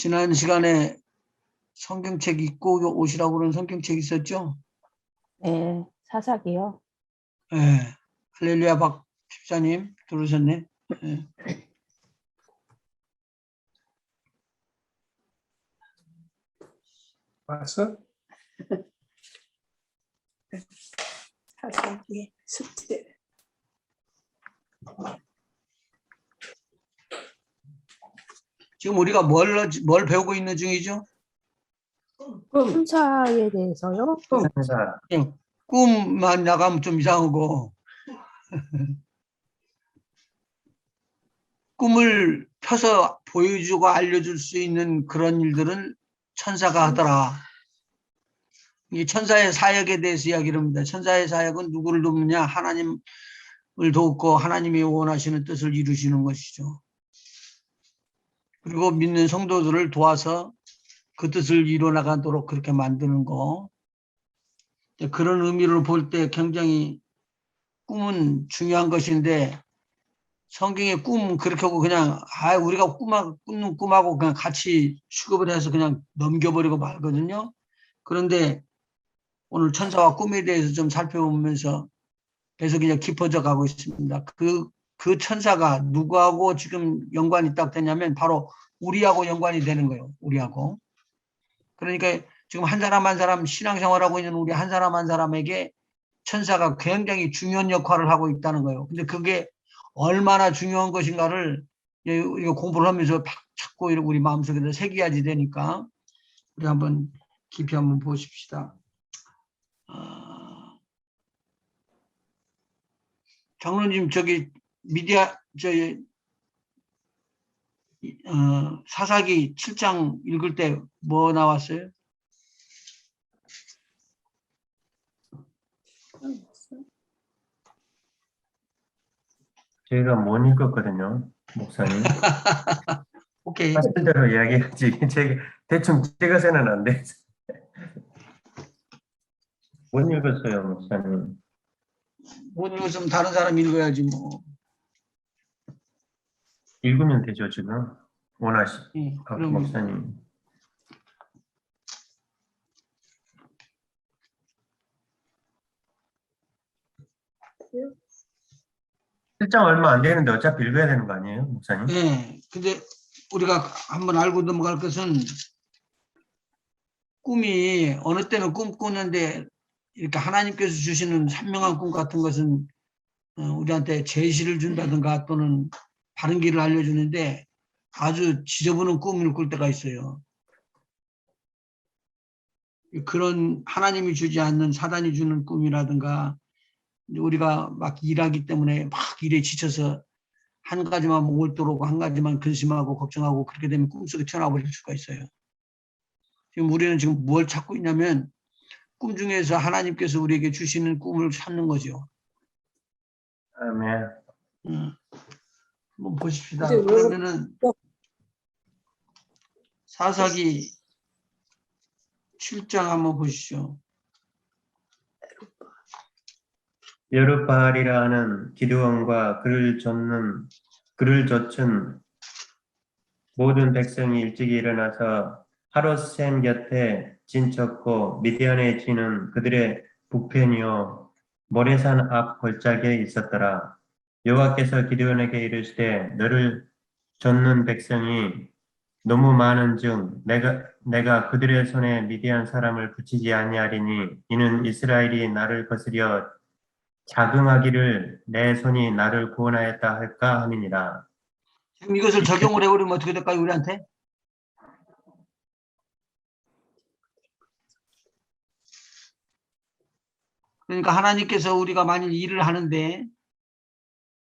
지난 시간에 성경책 읽고 오시라고 그런 성경책 있었죠? 네, 사사기요. 예. 할렐루야 박 집사님 들어오셨네. 예. 왔어? 사사기 숙제. 지금 우리가 뭘 배우고 있는 중이죠? 품사에 대해서요. 행사. 꿈만 나가면 좀 이상하고 꿈을 펴서 보여주고 알려줄 수 있는 그런 일들은 천사가 하더라. 이 천사의 사역에 대해서 이야기를 합니다. 천사의 사역은 누구를 돕느냐? 하나님을 돕고 하나님이 원하시는 뜻을 이루시는 것이죠. 그리고 믿는 성도들을 도와서 그 뜻을 이루어나가도록 그렇게 만드는 거. 그런 의미로 볼 때 굉장히 꿈은 중요한 것인데 성경의 꿈 그렇게 하고 그냥 우리가 꾸는 꿈하고 그냥 같이 취급을 해서 그냥 넘겨버리고 말거든요. 그런데 오늘 천사와 꿈에 대해서 좀 살펴보면서 계속 그냥 깊어져 가고 있습니다. 그 천사가 누구하고 지금 연관이 딱 되냐면 바로 우리하고 연관이 되는 거예요. 우리하고. 그러니까 지금 한 사람 한 사람 신앙생활하고 있는 우리 한 사람 한 사람에게 천사가 굉장히 중요한 역할을 하고 있다는 거예요. 근데 그게 얼마나 중요한 것인가를 이거 공부를 하면서 자꾸 우리 마음속에서 새겨야지 되니까 우리 한번 깊이 한번 보십시다. 장로님 저기 사사기 7장 읽을 때 뭐 나왔어요? 제가 못 읽었거든요, 목사님. 오케이. 하실 대로 이야기하지. 제가 대충 찍어서는 안 돼. 못 읽었어요, 목사님. 못 읽었으면 다른 사람 읽어야지 뭐. 읽으면 되죠, 지금. 박 그럼 목사님. 실장 얼마 안 되는데 어차피 읽어야 되는 거 아니에요, 목사님? 네. 근데 우리가 한번 알고 넘어갈 것은 꿈이 어느 때는 꿈꾸는데 이렇게 하나님께서 주시는 선명한 꿈 같은 것은 우리한테 제시를 준다든가 또는 바른 길을 알려주는데 아주 지저분한 꿈을 꿀 때가 있어요. 그런 하나님이 주지 않는 사단이 주는 꿈이라든가 우리가 막 일하기 때문에 막 일에 지쳐서 한 가지만 몰두하고 한 가지만 근심하고 걱정하고 그렇게 되면 꿈속에 튀어나와 버릴 수가 있어요. 지금 우리는 지금 뭘 찾고 있냐면 꿈 중에서 하나님께서 우리에게 주시는 꿈을 찾는 거죠. 아멘. 한번 보십시다. 그러면은 사사기 7장 한번 보시죠. 여룻바알이라 하는 기드온과 그를 좇은 모든 백성이 일찍이 일어나서 하롯셈 곁에 진쳤고 미디안에 지는 그들의 북편이요 모레산 앞 골짜기에 있었더라. 여호와께서 기드온에게 이르시되 너를 좇는 백성이 너무 많은즉 내가 그들의 손에 미디안 사람을 붙이지 아니하리니 이는 이스라엘이 나를 거스려 자긍하기를 내 손이 나를 구원하였다 할까 함이니라. 지금 이것을 적용을 해버리면 어떻게 될까요, 우리한테? 그러니까 하나님께서 우리가 만일 일을 하는데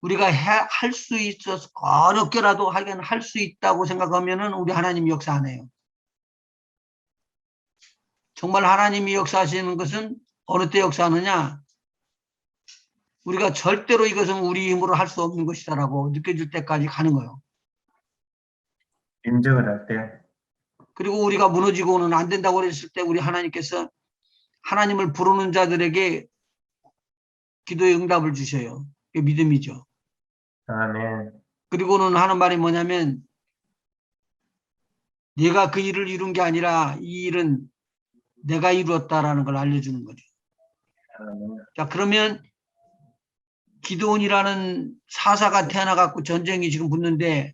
우리가 할 수 있어서 어렵게라도 하긴 할 수 있다고 생각하면은 우리 하나님이 역사 안 해요. 정말 하나님이 역사하시는 것은 어느 때 역사하느냐? 우리가 절대로 이것은 우리 힘으로 할 수 없는 것이다라고 느껴질 때까지 가는 거예요. 인정을 할 때. 그리고 우리가 무너지고는 안 된다고 그랬을 때 우리 하나님께서 하나님을 부르는 자들에게 기도의 응답을 주셔요. 그게 믿음이죠. 아멘. 그리고는 하는 말이 뭐냐면 네가 그 일을 이룬 게 아니라 이 일은 내가 이루었다라는 걸 알려주는 거죠. 자, 그러면 기드온이라는 사사가 태어나갖고 전쟁이 지금 붙는데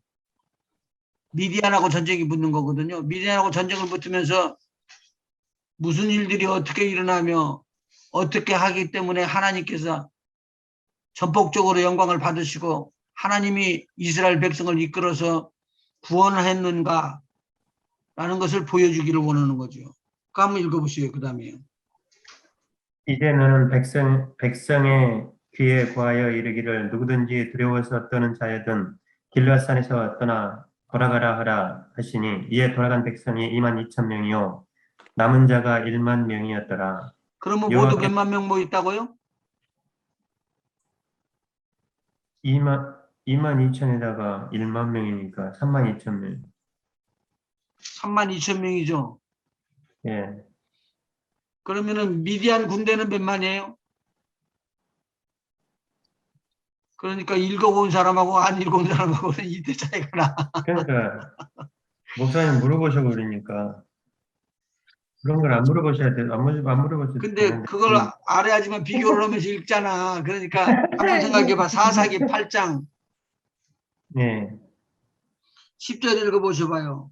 미디안하고 전쟁이 붙는 거거든요. 미디안하고 전쟁을 붙으면서 무슨 일들이 어떻게 일어나며 어떻게 하기 때문에 하나님께서 전폭적으로 영광을 받으시고 하나님이 이스라엘 백성을 이끌어서 구원했는가 라는 것을 보여주기를 원하는 거죠. 그 한번 읽어보시죠. 그 다음에요. 이제 너는 백성의 귀에 구하여 이르기를 누구든지 두려워서 떠는 자여든 길앗산에서 떠나 돌아가라 하라 하시니 이에 돌아간 백성이 22,000명이요 남은 자가 10,000명이었더라. 그러면 모두 여호와께서 몇만 명 모였다고요? 22,000에다가 10,000명이니까 32,000명. 32,000명이죠. 예. 그러면은 미디안 군대는 몇만이에요? 그러니까 읽어본 사람하고 안 읽어본 사람하고는 이대 차이가 나. 그러니까 목사님 물어보셔 그러니까 그런 걸 안 물어보셔야 돼. 안 물어보셔도 근데 되는데. 그걸 알아야지만 비교를 하면서 읽잖아. 그러니까 한번 생각해봐. 사사기 8장 예. 10절 읽어보셔봐요.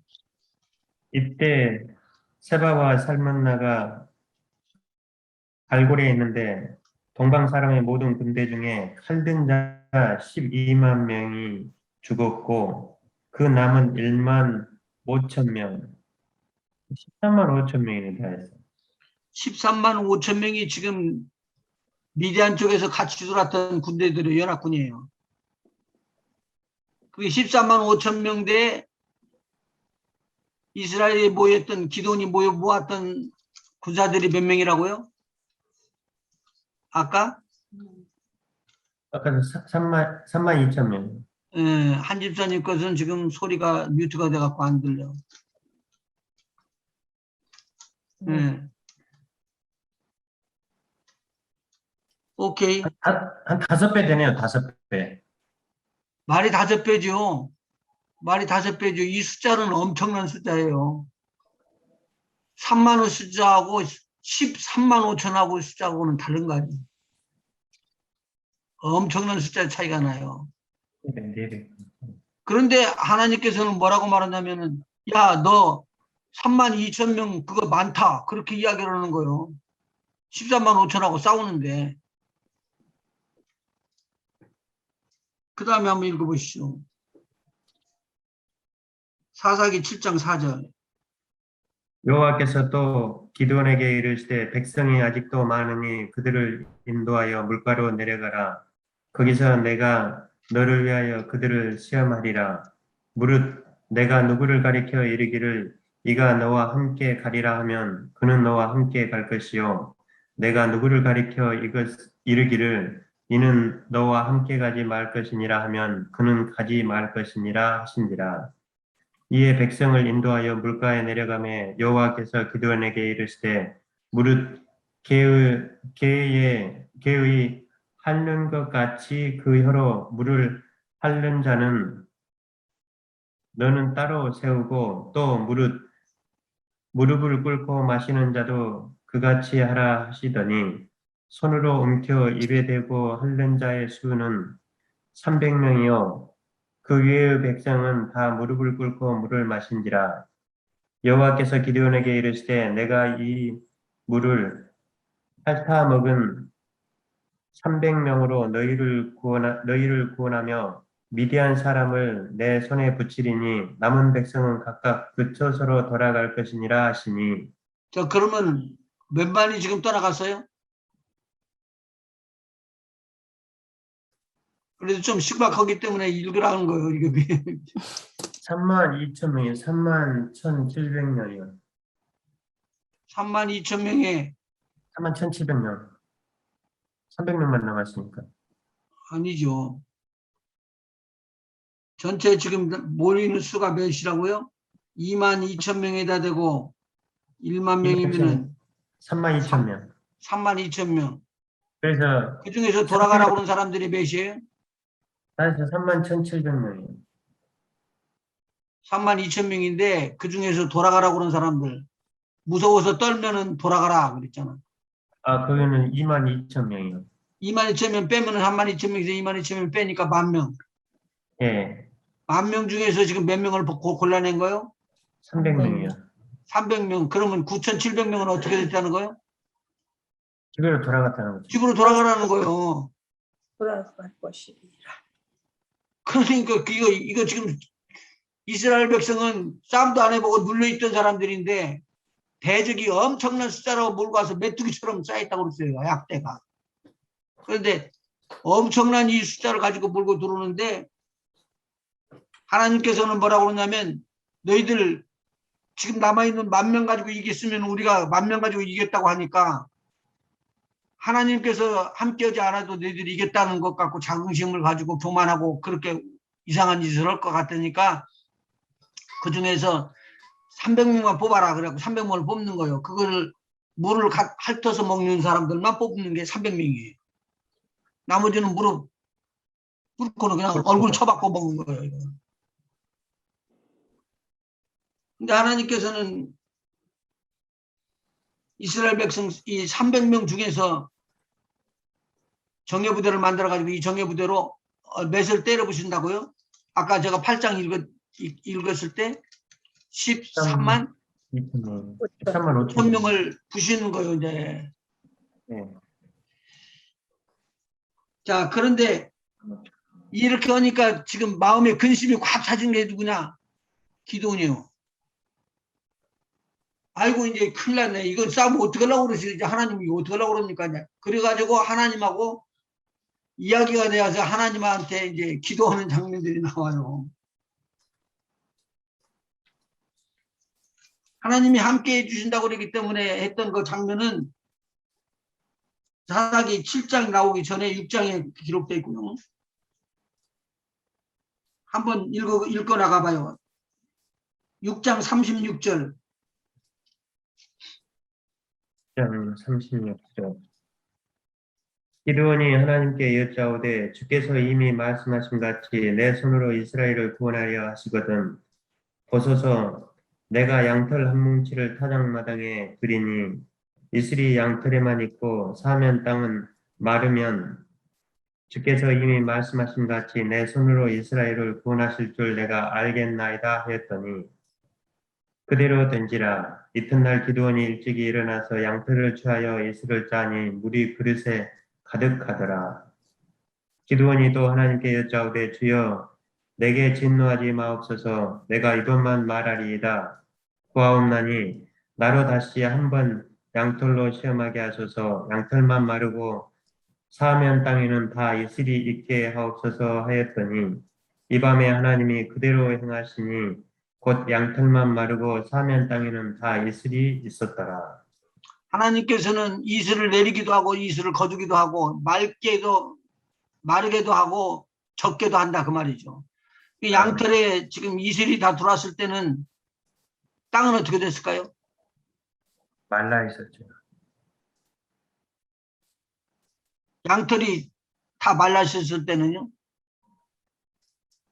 이때 세바와 살문나가 갈고리에 있는데 동방 사람의 모든 군대 중에 칼든 자 12만 명이 죽었고 그 남은 15,000명, 13만 5천 명이 다 했어. 13만 5천 명이 지금 미디안 쪽에서 같이 들어왔던 군대들의 연합군이에요. 그게 13만 5천 명대 이스라엘에 모였던 기돈이 모았던 군사들이 몇 명이라고요? 아까? 아까 3만 2천 명. 한 집사님 것은 지금 소리가 뮤트가 돼갖고 안 들려. 예. 오케이. 한 5배 되네요. 5배. 말이 5배죠. 말이 5배죠. 이 숫자는 엄청난 숫자예요. 3만의 숫자하고 13만 5천하고 숫자하고는 다른 거 아니에요. 엄청난 숫자 차이가 나요. 네. 그런데 하나님께서는 뭐라고 말하냐면은 야, 너 3만 2천 명 그거 많다. 그렇게 이야기를 하는 거예요. 13만 5천하고 싸우는데. 그 다음에 한번 읽어보시죠. 사사기 7장 4절. 여호와께서 또 기드온에게 이르시되 백성이 아직도 많으니 그들을 인도하여 물가로 내려가라. 거기서 내가 너를 위하여 그들을 시험하리라. 무릇 내가 누구를 가리켜 이르기를 이가 너와 함께 가리라 하면 그는 너와 함께 갈 것이요. 내가 누구를 가리켜 이르기를 이는 너와 함께 가지 말 것이니라 하면 그는 가지 말 것이니라 하신지라. 이에 백성을 인도하여 물가에 내려가매 여호와께서 기드온에게 이르시되 무릇 개의 핥는 것 같이 그 혀로 물을 핥는 자는 너는 따로 세우고 또 무릎을 꿇고 마시는 자도 그같이 하라 하시더니 손으로 움켜 입에 대고 핥는 자의 수는 300명이요 그 위의 백성은 다 무릎을 꿇고 물을 마신지라. 여호와께서 기드온에게 이르시되 내가 이 물을 핥아 먹은 300명으로 너희를 구원하며 미디안 사람을 내 손에 붙이리니 남은 백성은 각각 그 처소로 돌아갈 것이니라 하시니. 자, 그러면 몇만이 지금 떠나갔어요? 그래도 좀 심각하기 때문에 읽으라는 거예요. 이게 32,000명이 31,700명이요. 3만 2천 명에 31,700명. 300명만 남았으니까. 아니죠. 전체 지금 모이는 수가 몇이라고요? 2만 2천 명에다 대고 1만 명이면은 32,000명. 3만 2천 명. 그래서 그 중에서 돌아가라고 하는 사람들이 몇이에요? 따라서 31,700명이에요. 32,000명인데 그 중에서 돌아가라고 그런 사람들 무서워서 떨면은 돌아가라 그랬잖아. 아, 거기는 22,000명이요. 22,000명 빼면은 32,000명에서 22,000명 빼니까 10,000명. 예, 10,000명 중에서 지금 몇 명을 골라낸 거요? 300명이요. 300명. 그러면 9,700명은 어떻게 됐다는 거요? 집으로 돌아갔다는 거죠. 집으로 돌아가라는 거요. 돌아갈 것이리라. 그러니까 이거 지금 이스라엘 백성은 싸움도 안 해보고 눌려있던 사람들인데 대적이 엄청난 숫자로 몰고 와서 메뚜기처럼 쌓였다고 그랬어요. 약대가. 그런데 엄청난 이 숫자를 가지고 몰고 들어오는데 하나님께서는 뭐라고 그러냐면 너희들 지금 남아있는 10,000명 가지고 이겼으면 우리가 10,000명 가지고 이겼다고 하니까 하나님께서 함께하지 않아도 너희들이 이겼다는 것 같고 자긍심을 가지고 교만하고 그렇게 이상한 짓을 할 것 같으니까 그 중에서 300명만 뽑아라. 그래갖고 300명을 뽑는 거예요. 그거를 물을 핥아서 먹는 사람들만 뽑는 게 300명이에요. 나머지는 무릎 꿇고는 그냥 그렇죠. 얼굴 쳐박고 먹는 거예요. 이거. 근데 하나님께서는 이스라엘 백성 이 300명 중에서 정예부대를 만들어가지고 이 정예부대로 몇을 때려부신다고요? 아까 제가 8장 읽었을 때 13만 2,000명. 13만 5천 5천명을 부시는 거예요. 이제. 예. 자, 그런데 이렇게 하니까 지금 마음에 근심이 꽉 차진 게 누구냐? 기도원이요. 아이고 이제 큰일 났네. 이건 싸우면 어떻게 하려고 그러지? 이제 하나님이 어떻게 하려고 그럽니까? 이제. 그래가지고 하나님하고 이야기가 되어서 하나님한테 이제 기도하는 장면들이 나와요. 하나님이 함께 해주신다고 그러기 때문에 했던 그 장면은 사사기 7장 나오기 전에 6장에 기록되어 있고요. 한번 읽어 나가봐요. 6장 36절. 36절. 기드온이 하나님께 여짜오되 주께서 이미 말씀하신 같이 내 손으로 이스라엘을 구원하려 하시거든 보소서 내가 양털 한 뭉치를 타작마당에 두리니 이슬이 양털에만 있고 사면 땅은 마르면 주께서 이미 말씀하신 같이 내 손으로 이스라엘을 구원하실 줄 내가 알겠나이다 하였더니 그대로 된지라 이튿날 기드온이 일찍이 일어나서 양털을 취하여 이슬을 짜니 물이 그릇에 가득하더라. 기드온이 또 하나님께 여짜오되 주여 내게 진노하지 마옵소서 내가 이것만 말하리이다. 구하옵나니 나로 다시 한번 양털로 시험하게 하소서 양털만 마르고 사면 땅에는 다 이슬이 있게 하옵소서 하였더니 이 밤에 하나님이 그대로 행하시니 곧 양털만 마르고 사면 땅에는 다 이슬이 있었더라. 하나님께서는 이슬을 내리기도 하고 이슬을 거두기도 하고 마르게도 하고 적게도 한다 그 말이죠. 이 양털에 지금 이슬이 다 들어왔을 때는 땅은 어떻게 됐을까요? 말라 있었죠. 양털이 다 말라 있었을 때는요?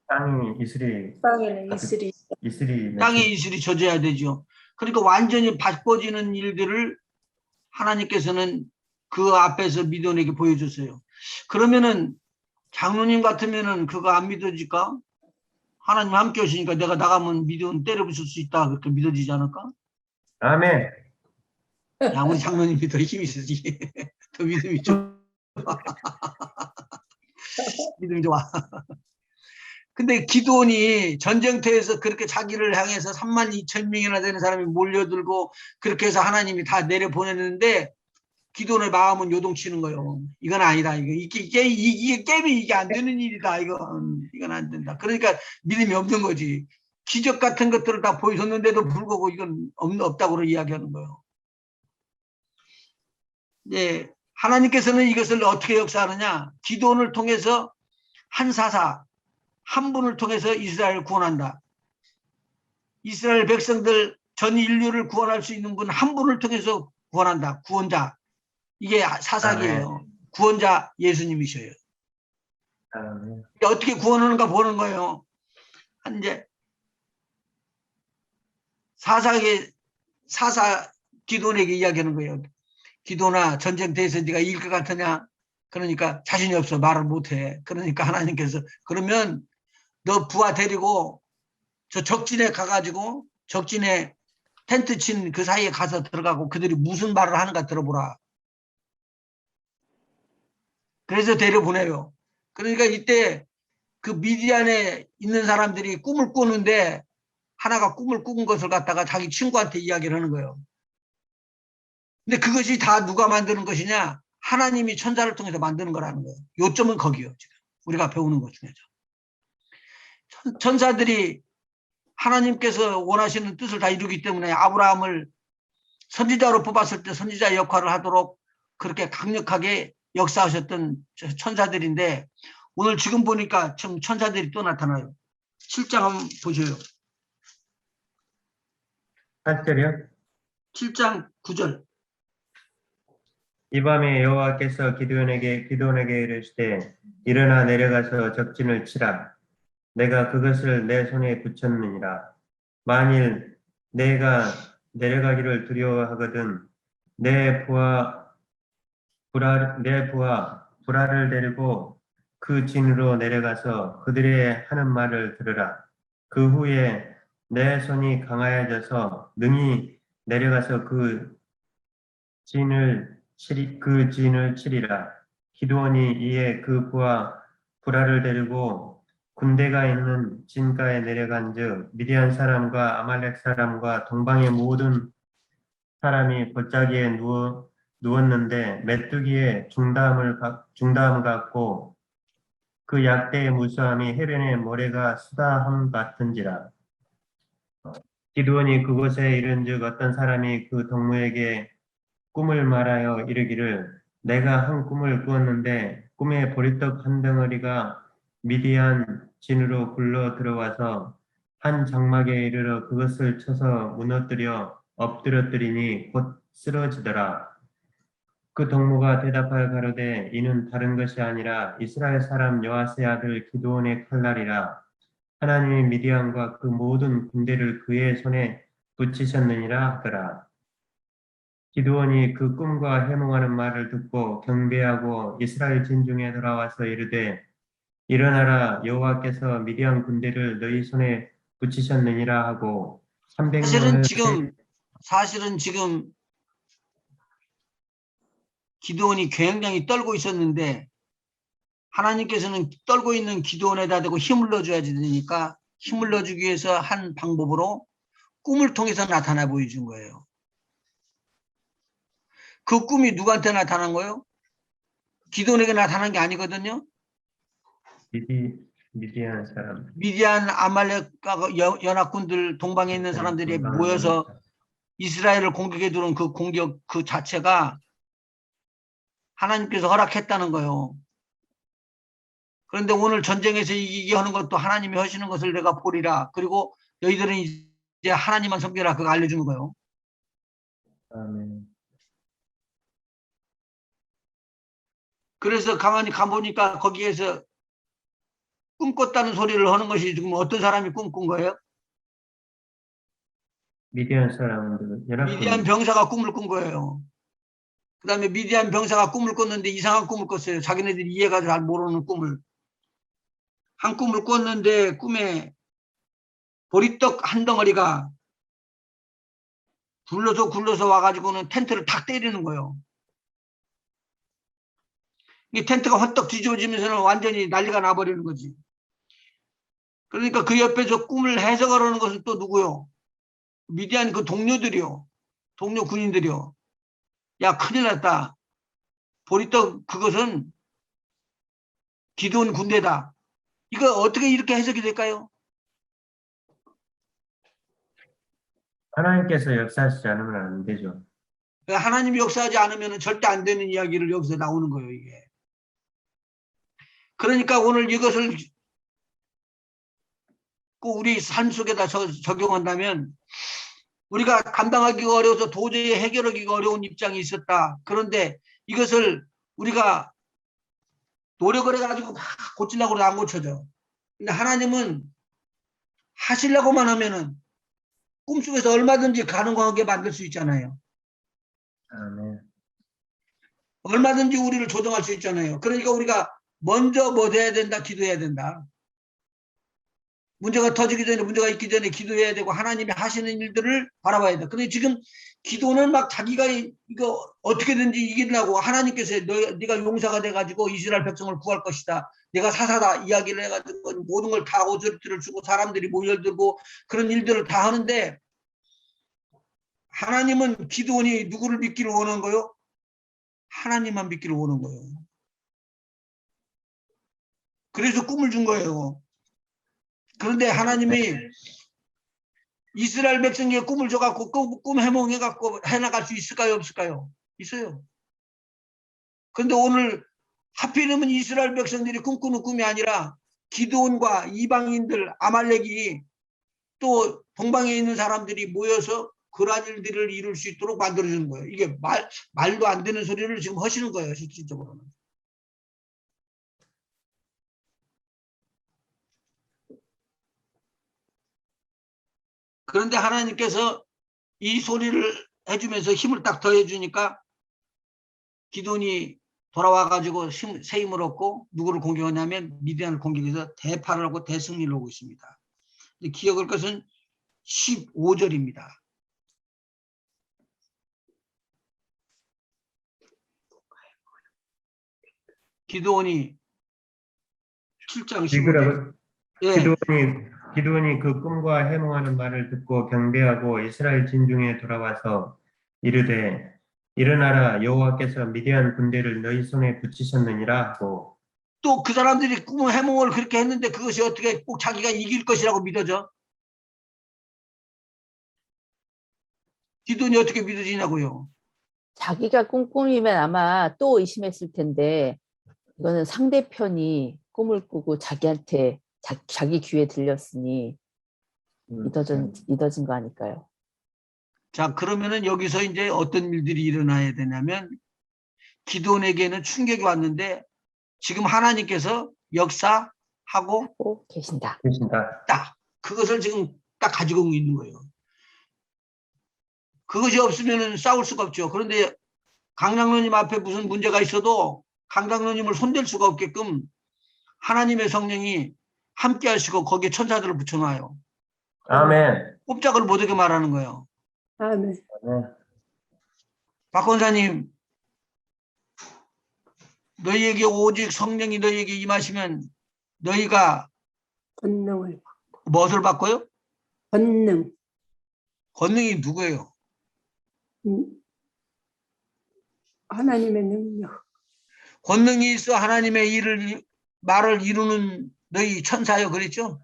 땅이 이슬이 땅에는 이슬이 이슬이 땅에 맺혀 이슬이 젖어야 되죠. 그러니까 완전히 바꿔지는 일들을 하나님께서는 그 앞에서 미도에게 보여줬어요. 그러면은 장로님 같으면은 그거 안 믿어질까? 하나님 함께 오시니까 내가 나가면 미도는 때려부술 수 있다 그렇게 믿어지지 않을까? 아멘. 야, 우리 장로님이 더 힘이 있으지. 더 믿음이 좋아. 믿음이 좋아. 근데 기드온이 전쟁터에서 그렇게 자기를 향해서 32,000명이나 되는 사람이 몰려들고 그렇게 해서 하나님이 다 내려보냈는데 기드온의 마음은 요동치는 거예요. 이건 아니다. 이게 게임이 이게 안 되는 일이다. 이건 안 된다. 그러니까 믿음이 없는 거지. 기적 같은 것들을 다 보여줬는데도 불구하고 이건 없다고 이야기하는 거예요. 예, 하나님께서는 이것을 어떻게 역사하느냐? 기드온을 통해서 한 사사, 한 분을 통해서 이스라엘을 구원한다. 이스라엘 백성들 전 인류를 구원할 수 있는 분 한 분을 통해서 구원한다. 구원자. 이게 사사기예요. 구원자 예수님이셔요. 아멘. 어떻게 구원하는가 보는 거예요. 이제 사사 기도원에게 이야기하는 거예요. 기도나 전쟁터에서 네가 이길 것 같으냐? 그러니까 자신이 없어. 말을 못해. 그러니까 하나님께서 그러면 너 부하 데리고 저 적진에 가가지고 적진에 텐트 친 그 사이에 가서 들어가고 그들이 무슨 말을 하는가 들어보라. 그래서 데려보내요. 그러니까 이때 그 미디안에 있는 사람들이 꿈을 꾸는데 하나가 꿈을 꾼 것을 갖다가 자기 친구한테 이야기를 하는 거예요. 근데 그것이 다 누가 만드는 것이냐? 하나님이 천사를 통해서 만드는 거라는 거예요. 요점은 거기요. 지금 우리가 배우는 것 중에서. 천사들이 하나님께서 원하시는 뜻을 다 이루기 때문에 아브라함을 선지자로 뽑았을 때 선지자 역할을 하도록 그렇게 강력하게 역사하셨던 천사들인데 오늘 지금 보니까 참 천사들이 또 나타나요. 7장 한번 보셔요. 8절이요? 7장 9절. 이 밤에 여호와께서 기드온에게 이르시되 일어나 내려가서 적진을 치라. 내가 그것을 내 손에 붙였느니라. 만일 내가 내려가기를 두려워하거든 내 부하 브라를 데리고 그 진으로 내려가서 그들의 하는 말을 들으라. 그 후에 내 손이 강하여져서 능히 내려가서 그 진을 치리라. 기드온이 이에 그 부하 브라를 데리고 군대가 있는 진가에 내려간즉 미디안 사람과 아말렉 사람과 동방의 모든 사람이 골짜기에 누웠는데 메뚜기의 중담 같고 그 약대의 무수함이 해변의 모래가 수다함 같은지라. 기드온이 그곳에 이른즉 어떤 사람이 그 동무에게 꿈을 말하여 이르기를 내가 한 꿈을 꾸었는데 꿈에 보리떡 한 덩어리가 미디안 진으로 굴러 들어와서 한 장막에 이르러 그것을 쳐서 무너뜨려 엎드려뜨리니 곧 쓰러지더라. 그 동무가 대답하여 가로되 이는 다른 것이 아니라 이스라엘 사람 여호와스의 아들 기드온의 칼날이라. 하나님이 미디안과 그 모든 군대를 그의 손에 붙이셨느니라 하더라. 기드온이 그 꿈과 해몽하는 말을 듣고 경배하고 이스라엘 진중에 돌아와서 이르되 일어나라 여호와께서 미디안 군대를 너희 손에 붙이셨느니라 하고 300명을 사실은 지금 기드온이 굉장히 떨고 있었는데 하나님께서는 떨고 있는 기드온에다 대고 힘을 넣어줘야지 되니까 힘을 넣어주기 위해서 한 방법으로 꿈을 통해서 나타나 보여준 거예요. 그 꿈이 누구한테 나타난 거예요? 기드온에게 나타난 게 아니거든요. 미디안 사람 미디안 아말렉과 연합군들 동방에 있는 사람들이 모여서 이스라엘을 공격해 들어온 그 공격 그 자체가 하나님께서 허락했다는 거예요. 그런데 오늘 전쟁에서 이기게 하는 것도 하나님이 하시는 것을 내가 보리라. 그리고 너희들은 이제 하나님만 섬겨라. 그거 알려주는 거예요. 아멘. 그래서 가만히 가보니까 거기에서 꿈꿨다는 소리를 하는 것이 지금 어떤 사람이 꿈꾼 거예요? 미디안 사람들 미디안 병사가 꿈을 꾼 거예요. 그 다음에 미디안 병사가 꿈을 꿨는데 이상한 꿈을 꿨어요. 자기네들이 이해가 잘 모르는 꿈을. 한 꿈을 꿨는데 꿈에 보리떡 한 덩어리가 굴러서 와가지고는 텐트를 탁 때리는 거예요. 이 텐트가 헛떡 뒤집어지면서는 완전히 난리가 나버리는 거지. 그러니까 그 옆에서 꿈을 해석하려는 것은 또 누구요? 미디안 그 동료들이요. 동료 군인들이요. 야, 큰일 났다. 보리떡 그것은 기드온 군대다. 이거 어떻게 이렇게 해석이 될까요? 하나님께서 역사하시지 않으면 안 되죠. 하나님이 역사하지 않으면 절대 안 되는 이야기를 여기서 나오는 거예요, 이게. 그러니까 오늘 이것을 꼭 우리 삶 속에다 적용한다면 우리가 감당하기가 어려워서 도저히 해결하기가 어려운 입장이 있었다. 그런데 이것을 우리가 노력을 해가지고 막 고치려고 해도 안 고쳐져. 근데 하나님은 하시려고만 하면은 꿈속에서 얼마든지 가능하게 만들 수 있잖아요. 아멘. 얼마든지 우리를 조정할 수 있잖아요. 그러니까 우리가 먼저 뭐 해야 된다? 기도해야 된다. 문제가 터지기 전에, 문제가 있기 전에 기도해야 되고 하나님이 하시는 일들을 바라봐야 돼. 근데 지금 기도는 막 자기가 이거 어떻게든지 이기려고 하나님께서 네가 용사가 돼가지고 이스라엘 백성을 구할 것이다. 내가 사사다 이야기를 해가지고 모든 걸 다 오저리티를 주고 사람들이 모여들고 그런 일들을 다 하는데 하나님은 기도원이 누구를 믿기를 원하는 거요? 하나님만 믿기를 원하는 거예요. 그래서 꿈을 준 거예요. 그런데 하나님이 이스라엘 백성에게 꿈을 줘갖고 꿈 해몽해갖고 해나갈 수 있을까요? 없을까요? 있어요. 그런데 오늘 하필이면 이스라엘 백성들이 꿈꾸는 꿈이 아니라 기드온과 이방인들 아말렉이 또 동방에 있는 사람들이 모여서 그러한 일들을 이룰 수 있도록 만들어주는 거예요. 이게 말도 안 되는 소리를 지금 하시는 거예요. 실질적으로는. 그런데 하나님께서 이 소리를 해주면서 힘을 딱 더해주니까 기돈이 돌아와가지고 새 힘을 얻고 누구를 공격하냐면 미디안을 공격해서 대파를 하고 대승리를 하고 있습니다. 기억할 것은 15절입니다. 기드온이 7장 15절. 예. 기드온이 그 꿈과 해몽하는 말을 듣고 경배하고 이스라엘 진중에 돌아와서 이르되 일어나라 여호와께서 미디안 군대를 너희 손에 붙이셨느니라 하고 또 그 사람들이 꿈 해몽을 그렇게 했는데 그것이 어떻게 꼭 자기가 이길 것이라고 믿어져? 기드온이 어떻게 믿어지냐고요? 자기가 꿈꾸면 아마 또 의심했을 텐데 이거는 상대편이 꿈을 꾸고 자기한테 자기 귀에 들렸으니 믿어진 거 아닐까요? 자, 그러면은 여기서 이제 어떤 일들이 일어나야 되냐면 기드온에게는 충격이 왔는데 지금 하나님께서 역사하고 하고 계신다. 딱 그것을 지금 딱 가지고 있는 거예요. 그것이 없으면은 싸울 수가 없죠. 그런데 강장로님 앞에 무슨 문제가 있어도 강장로님을 손댈 수가 없게끔 하나님의 성령이 함께 하시고 거기에 천사들을 붙여놔요. 아멘. 꼼짝을 못하게 말하는 거예요. 아멘. 박 권사님, 너희에게 오직 성령이 너희에게 임하시면 너희가 권능을 무엇을 바꿔요? 권능. 권능이 누구예요? 하나님의 능력. 권능이 있어 하나님의 말을 이루는 너희 천사요, 그랬죠?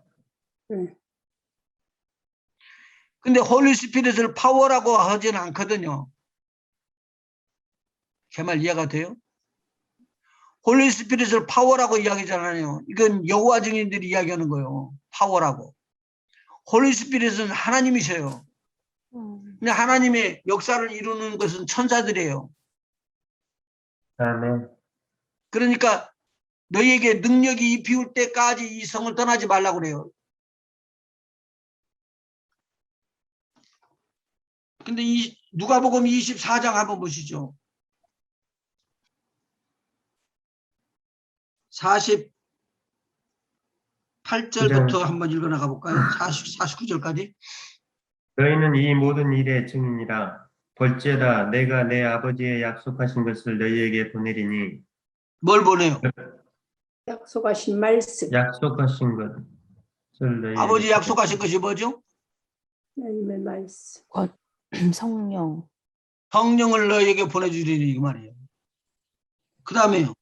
네. 근데 홀리 스피릿을 파워라고 하지는 않거든요. 제 말 이해가 돼요? 홀리 스피릿을 파워라고 이야기하잖아요. 이건 여호와 증인들이 이야기하는 거예요. 파워라고. 홀리 스피릿은 하나님이세요. 근데 하나님의 역사를 이루는 것은 천사들이에요. 아멘. 그러니까 너희에게 능력이 입히울 때까지 이 성을 떠나지 말라고 그래요. 근데 누가복음 24장 한번 보시죠. 48절부터 한번 읽어나가 볼까요? 49절까지. 너희는 이 모든 일의 증인이라. 볼지어다 내가 내 아버지의 약속하신 것을 너희에게 보내리니. 뭘 보내요? 약속하신 말씀. 약속하신 것을 너희에게. 아버지 약속하신 것이 뭐죠? 하나님의 말씀. 성령. 성령을 너희에게 보내주리니 이 말이에요. 그 다음에요.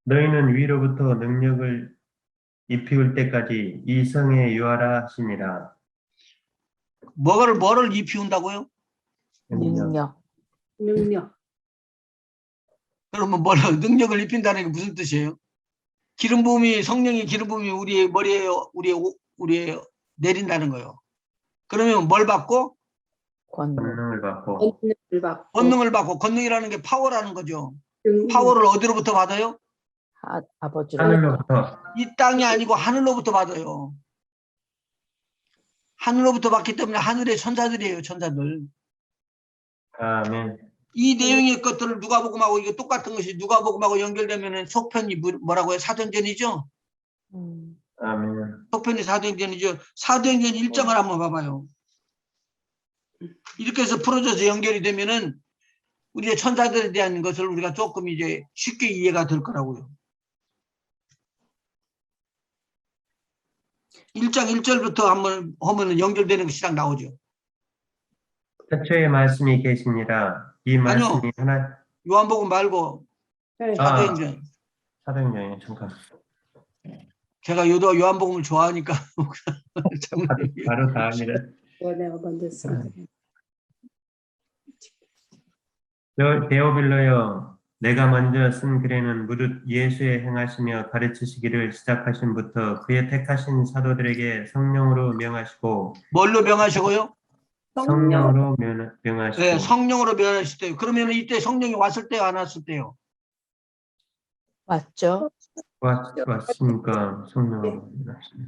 너희는 위로부터 능력을 입히울 때까지 이 성에 유하라 하시니라. 뭐를 입히운다고요? 능력. 능력. 그러면 능력을 입힌다는 게 무슨 뜻이에요? 기름 부음이 성령의 기름 부음이 우리의 머리에 우리의 내린다는 거예요. 그러면 뭘 받고? 권능을 받고. 권능을 받고. 권능을 받고. 권능이라는 게 파워라는 거죠. 파워를 어디로부터 받아요? 아버지로. 하늘로부터. 이 땅이 아니고 하늘로부터 받아요. 하늘로부터 받기 때문에 하늘의 천사들이에요, 천사들. 아멘. 이 내용의 것들을 누가복음하고 이게 똑같은 것이 누가복음하고 연결되면은 속편이 뭐라고요? 사도행전이죠? 아멘. 속편이 사도행전이죠. 사도행전 1장을 한번 봐봐요. 이렇게 해서 풀어져서 연결이 되면은 우리의 천사들에 대한 것을 우리가 조금 이제 쉽게 이해가 될 거라고요. 1장 1절부터 한번 하면 연결되는 것이 딱 나오죠. 태초에 말씀이 계시니라. 이 말씀이 아니요. 하나. 요한복음 말고 네. 사도행전. 사도행전이요. 잠깐. 제가 요한복음을 좋아하니까 바로 다음이래. 내가 먼저 쓴다. 데오빌로여, 내가 먼저 쓴 글에는 무릇 예수의 행하시며 가르치시기를 시작하신부터 그의 택하신 사도들에게 성령으로 명하시고 뭘로 명하시고요? 성령으로 명하시고 네, 성령으로 명하실 때요. 그러면 이때 성령이 왔을 때요, 안 왔을 때요? 왔죠? 왔으니까 성령으로 명하시고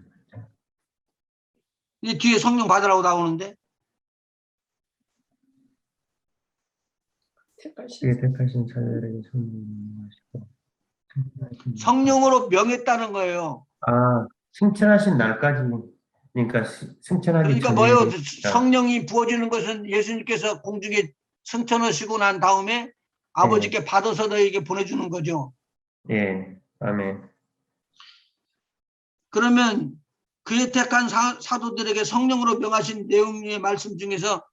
이 뒤에 성령 받으라고 나오는데 그의 택하신 사도들에게 성령으로 명하시고 성령으로 명했다는 거예요. 아, 승천하신 날까지 그러니까 승천하기 그러니까 전에 뭐예요? 얘기입니다. 성령이 부어지는 것은 예수님께서 공중에 승천하시고 난 다음에 아버지께 받아서 너에게 보내주는 거죠. 예, 아멘. 그러면 그의 택한 사도들에게 성령으로 명하신 내용의 말씀 중에서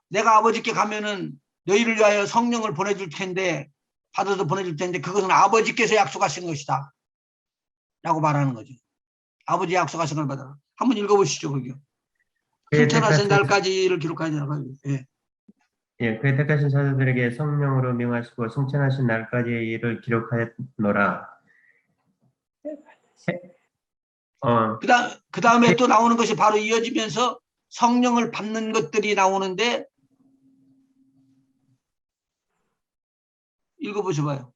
내가 아버지께 가면은 너희를 위하여 성령을 보내줄 텐데 받아서 보내줄 텐데 그것은 아버지께서 약속하신 것이다 라고 말하는 거죠. 아버지 약속하신 걸 받아라. 한번 읽어보시죠. 거기요. 승천하신 날까지를 기록하니라고. 예. 예, 그의 택하신 사도들에게 성령으로 명하시고 승천하신 날까지의 일을 기록하였노라. 그 다음에 또 나오는 것이 바로 이어지면서 성령을 받는 것들이 나오는데 읽어보셔봐요.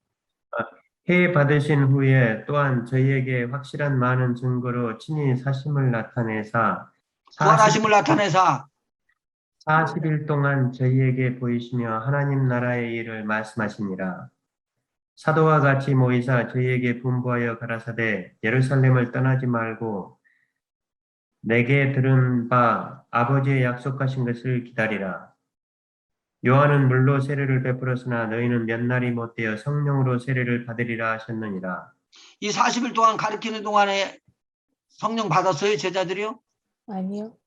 해 받으신 후에 또한 저희에게 확실한 많은 증거로 친히 사심을 나타내사 부활하심을 나타내사 40일 동안 저희에게 보이시며 하나님 나라의 일을 말씀하시니라. 사도와 같이 모이사 저희에게 분부하여 가라사대 예루살렘을 떠나지 말고 내게 들은 바 아버지의 약속하신 것을 기다리라. 요한은 물로 세례를 베풀었으나 너희는 몇 날이 못되어 성령으로 세례를 받으리라 하셨느니라. 이 40일 동안 가르치는 동안에 성령 받았어요? 제자들이요? 아니요.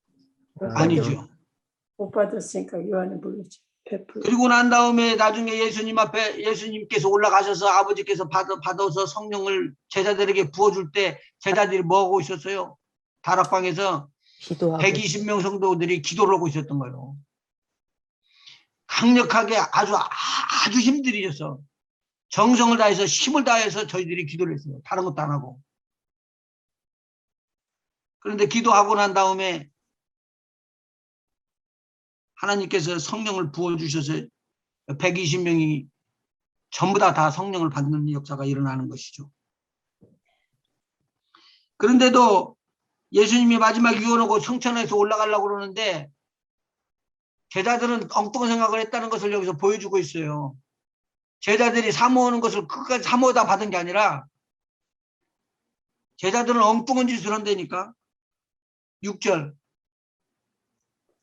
아니죠. 못 받았으니까 요한을 불렀지. 그리고 난 다음에 나중에 예수님 앞에 예수님께서 올라가셔서 아버지께서 받아서 성령을 제자들에게 부어줄 때 제자들이 뭐 하고 있었어요? 다락방에서 기도하고 120명 성도들이 기도를 하고 있었던 거예요. 강력하게 아주 힘들이셔서 정성을 다해서 힘을 다해서 저희들이 기도를 했어요. 다른 것도 안 하고. 그런데 기도하고 난 다음에 하나님께서 성령을 부어주셔서 120명이 전부 다 성령을 받는 역사가 일어나는 것이죠. 그런데도 예수님이 마지막 유언하고 성천에서 올라가려고 그러는데 제자들은 엉뚱한 생각을 했다는 것을 여기서 보여주고 있어요. 제자들이 사모하는 것을 끝까지 사모하다 받은 게 아니라 제자들은 엉뚱한 짓을 한다니까. 6절.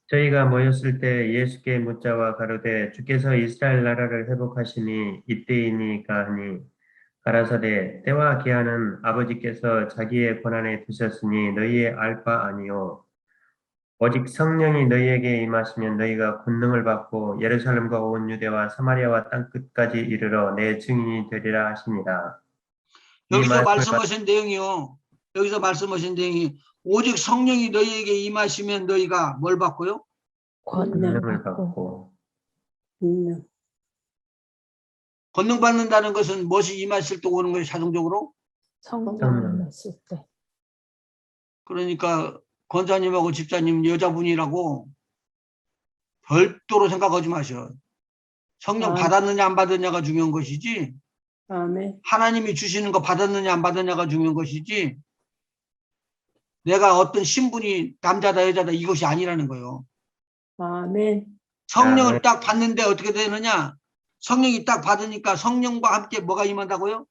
저희가 모였을 때 예수께 묻자와 가로되 주께서 이스라엘 나라를 회복하시니 이때이니까 하니 가라사대 때와 기한은 아버지께서 자기의 권한에 두셨으니 너희의 알 바 아니요 오직 성령이 너희에게 임하시면 너희가 권능을 받고 예루살렘과 온 유대와 사마리아와 땅 끝까지 이르러 내 증인이 되리라 하시니라. 여기서 말씀하신 내용이요. 여기서 말씀하신 내용이 오직 성령이 너희에게 임하시면 너희가 뭘 받고요? 권능을 받고 권능 받는다는 것은 무엇이 임하실 때 오는 것이 자동적으로? 성령을 했을 때. 그러니까 권사님하고 집사님 여자분이라고 별도로 생각하지 마셔. 성령 받았느냐 안 받았느냐가 중요한 것이지 아멘. 하나님이 주시는 거 받았느냐 안 받았느냐가 중요한 것이지 내가 어떤 신분이 남자다 여자다 이것이 아니라는 거예요. 아멘. 성령을 딱 받는데 어떻게 되느냐? 성령이 딱 받으니까 성령과 함께 뭐가 임한다고요?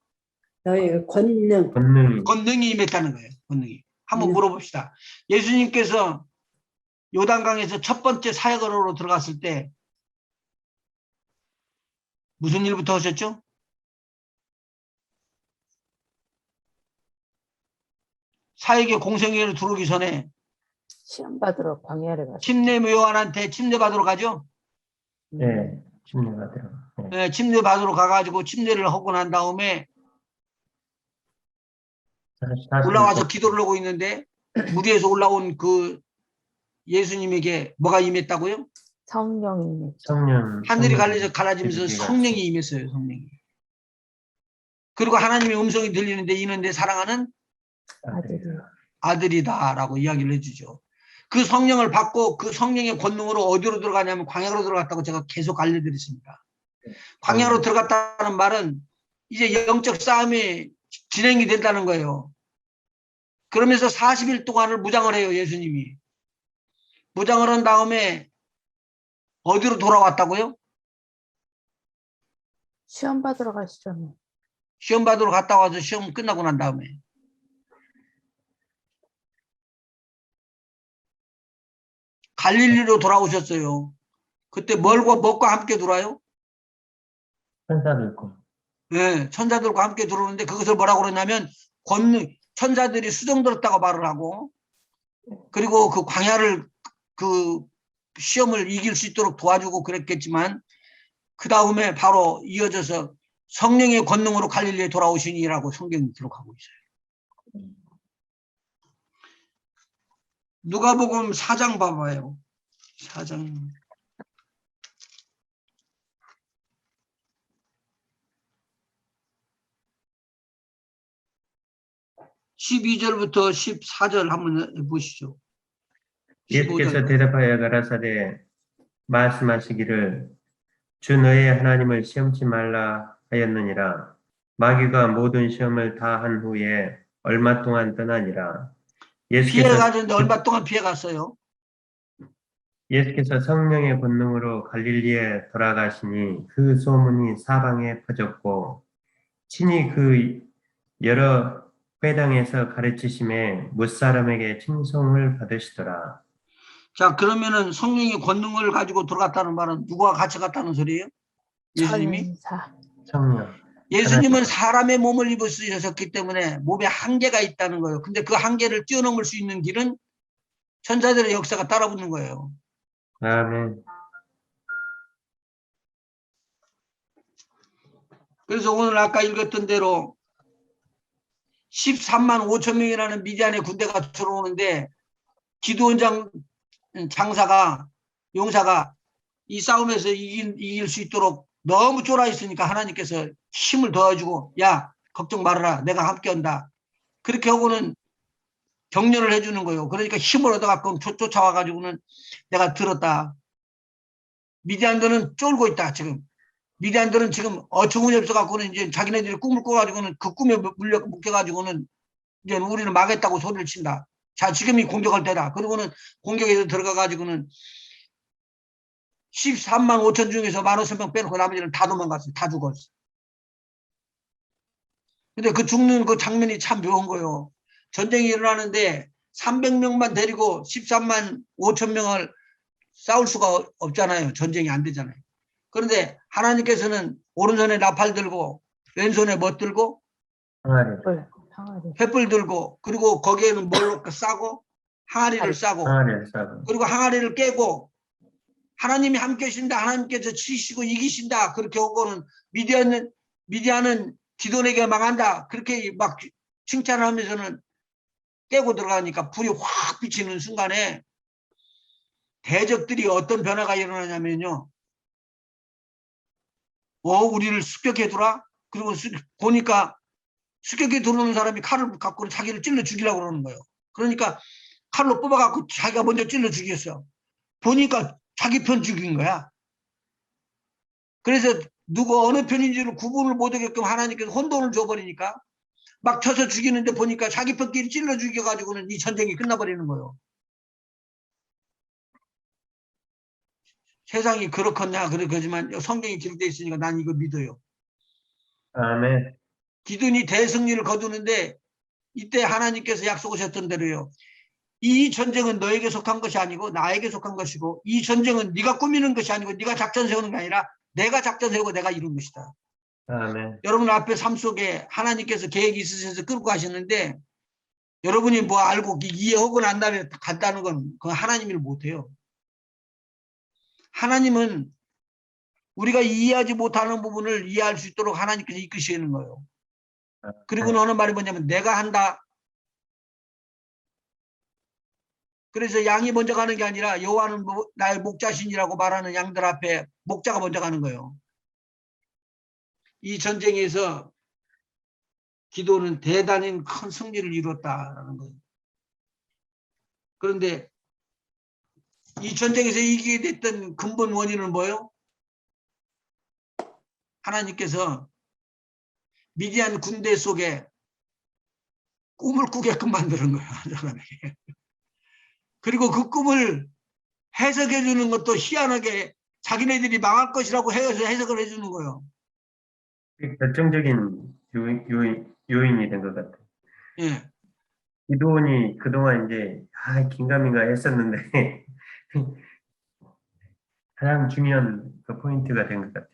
너의 권능. 권능이 임했다는 거예요. 권능이. 한번 네. 물어봅시다. 예수님께서 요단강에서 첫 번째 사역으로 들어갔을 때 무슨 일부터 하셨죠? 사역의 공생애로 들어오기 전에 시험 받으러 광야를 가셨죠. 침례 요한한테 침례 받으러 가죠. 예, 침례가 들어. 예. 네, 침례 받으러 가가지고 침례를 하고 난 다음에 올라와서 기도를 하고 있는데 무리에서 올라온 그 예수님에게 뭐가 임했다고요? 성령이 성령. 하늘이 성령. 갈라지면서 기름이 성령이 임했어요. 성령이. 그리고 하나님의 음성이 들리는데 이는 내 사랑하는 아들이요. 아들이다라고 이야기를 해주죠. 그 성령을 받고 그 성령의 권능으로 어디로 들어가냐면 광야로 들어갔다고 제가 계속 알려드렸습니다. 광야로 들어갔다는 말은 이제 영적 싸움이 진행이 된다는 거예요. 그러면서 40일 동안을 무장을 해요. 예수님이. 무장을 한 다음에 어디로 돌아왔다고요? 시험 받으러 가시잖아요. 시험 받으러 갔다 와서 시험 끝나고 난 다음에 갈릴리로 돌아오셨어요. 그때 뭘과 함께 돌아요? 천사들고. 네, 천사들과 함께 들어오는데 그것을 뭐라고 그러냐면 권능, 천사들이 수정 들었다고 말을 하고 그리고 그 광야를 그 시험을 이길 수 있도록 도와주고 그랬겠지만 그 다음에 바로 이어져서 성령의 권능으로 갈릴리에 돌아오시니라고 성경이 기록하고 있어요. 누가복음 4장 봐봐요. 4장. 12절부터 14절 한번 보시죠. 예수께서 15절. 대답하여 가라사대 말씀하시기를 주 너의 하나님을 시험치 말라 하였느니라. 마귀가 모든 시험을 다 한 후에 얼마 동안 떠나니라. 피해가는데 얼마 동안 피해갔어요? 예수께서 성령의 권능으로 갈릴리에 돌아가시니 그 소문이 사방에 퍼졌고 친히 그 여러 회당에서 가르치심에 무사람에게 칭송을 받으시더라. 자, 그러면은 성령의 권능을 가지고 들어갔다는 말은 누구와 같이 갔다는 소리예요? 예수님이? 천사. 성령. 예수님은 사람의 몸을 입으셨기 때문에 몸에 한계가 있다는 거예요. 근데 그 한계를 뛰어넘을 수 있는 길은 천사들의 역사가 따라붙는 거예요. 아멘. 그래서 오늘 아까 읽었던 대로 13만 5천 명이라는 미디안의 군대가 들어오는데 기드온 장사가 용사가 이 싸움에서 이길 수 있도록 너무 쫄아 있으니까 하나님께서 힘을 더해주고 야 걱정 말아라 내가 함께한다 그렇게 하고는 격려를 해주는 거예요. 그러니까 힘을 얻어갖고 쫓아와가지고는 내가 들었다. 미디안들은 쫄고 있다. 지금 미디안들은 지금 어처구니 없어갖고는 이제 자기네들이 꿈을 꿔가지고는 그 꿈에 묶여가지고는 이제 우리는 망했다고 소리를 친다. 자 지금이 공격할 때다. 그리고는 공격에서 들어가가지고는 13만 5천 중에서 15,000명 빼놓고 나머지는 다 도망갔어요. 다 죽었어. 근데 그 죽는 그 장면이 참 묘한 거예요. 전쟁이 일어나는데 300명만 데리고 13만 5천 명을 싸울 수가 없잖아요. 전쟁이 안 되잖아요. 그런데 하나님께서는 오른손에 나팔 들고 왼손에 뭐 들고 항아리. 횃불 들고 그리고 거기에는 뭘로 싸고 항아리를 싸고 항아리를 싸고. 그리고 항아리를 깨고 하나님이 함께 하신다. 하나님께서 치시고 이기신다. 그렇게 오고는 미디안은 기돈에게 망한다. 그렇게 막 칭찬하면서는 깨고 들어가니까 불이 확 비치는 순간에 대적들이 어떤 변화가 일어나냐면요. 우리를 습격해 두라. 그리고 보니까 습격해 들어오는 사람이 칼을 갖고 자기를 찔러 죽이려고 그러는 거예요. 그러니까 칼로 뽑아갖고 자기가 먼저 찔러 죽였어. 보니까 자기 편 죽인 거야. 그래서 누구 어느 편인지를 구분을 못하게끔 하나님께서 혼돈을 줘버리니까 막 쳐서 죽이는데 보니까 자기 편끼리 찔러 죽여가지고는 이 전쟁이 끝나버리는 거예요. 세상이 그렇겠냐 그렇겠지만 성경이 기록되어 있으니까 난 이거 믿어요. 아멘. 기든이 대승리를 거두는데 이때 하나님께서 약속하셨던 대로요. 이 전쟁은 너에게 속한 것이 아니고 나에게 속한 것이고 이 전쟁은 네가 꾸미는 것이 아니고 네가 작전 세우는 게 아니라 내가 작전 세우고 내가 이룬 것이다. 아멘. 여러분 앞에 삶 속에 하나님께서 계획이 있으셔서 끌고 가시는데 여러분이 뭐 알고 이해하고 난 다음에 간다는 건 그건 하나님 일 못해요. 하나님은 우리가 이해하지 못하는 부분을 이해할 수 있도록 하나님께서 이끄시는 거예요. 그리고 너는 말이 뭐냐면 내가 한다. 그래서 양이 먼저 가는 게 아니라 여호와는 나의 목자신이라고 말하는 양들 앞에 목자가 먼저 가는 거예요. 이 전쟁에서 기도는 대단히 큰 승리를 이뤘다라는 거예요. 그런데 이 전쟁에서 이기게 됐던 근본 원인은 뭐예요? 하나님께서 미디안 군대 속에 꿈을 꾸게끔 만드는 거예요. 한 사람에게. 그리고 그 꿈을 해석해 주는 것도 희한하게 자기네들이 망할 것이라고 해석을 해주는 거예요. 결정적인 요인이 된 것 같아요. 예. 기도원이 그동안 이제 긴가민가 했었는데 가장 중요한 그 포인트가 된 것 같아요.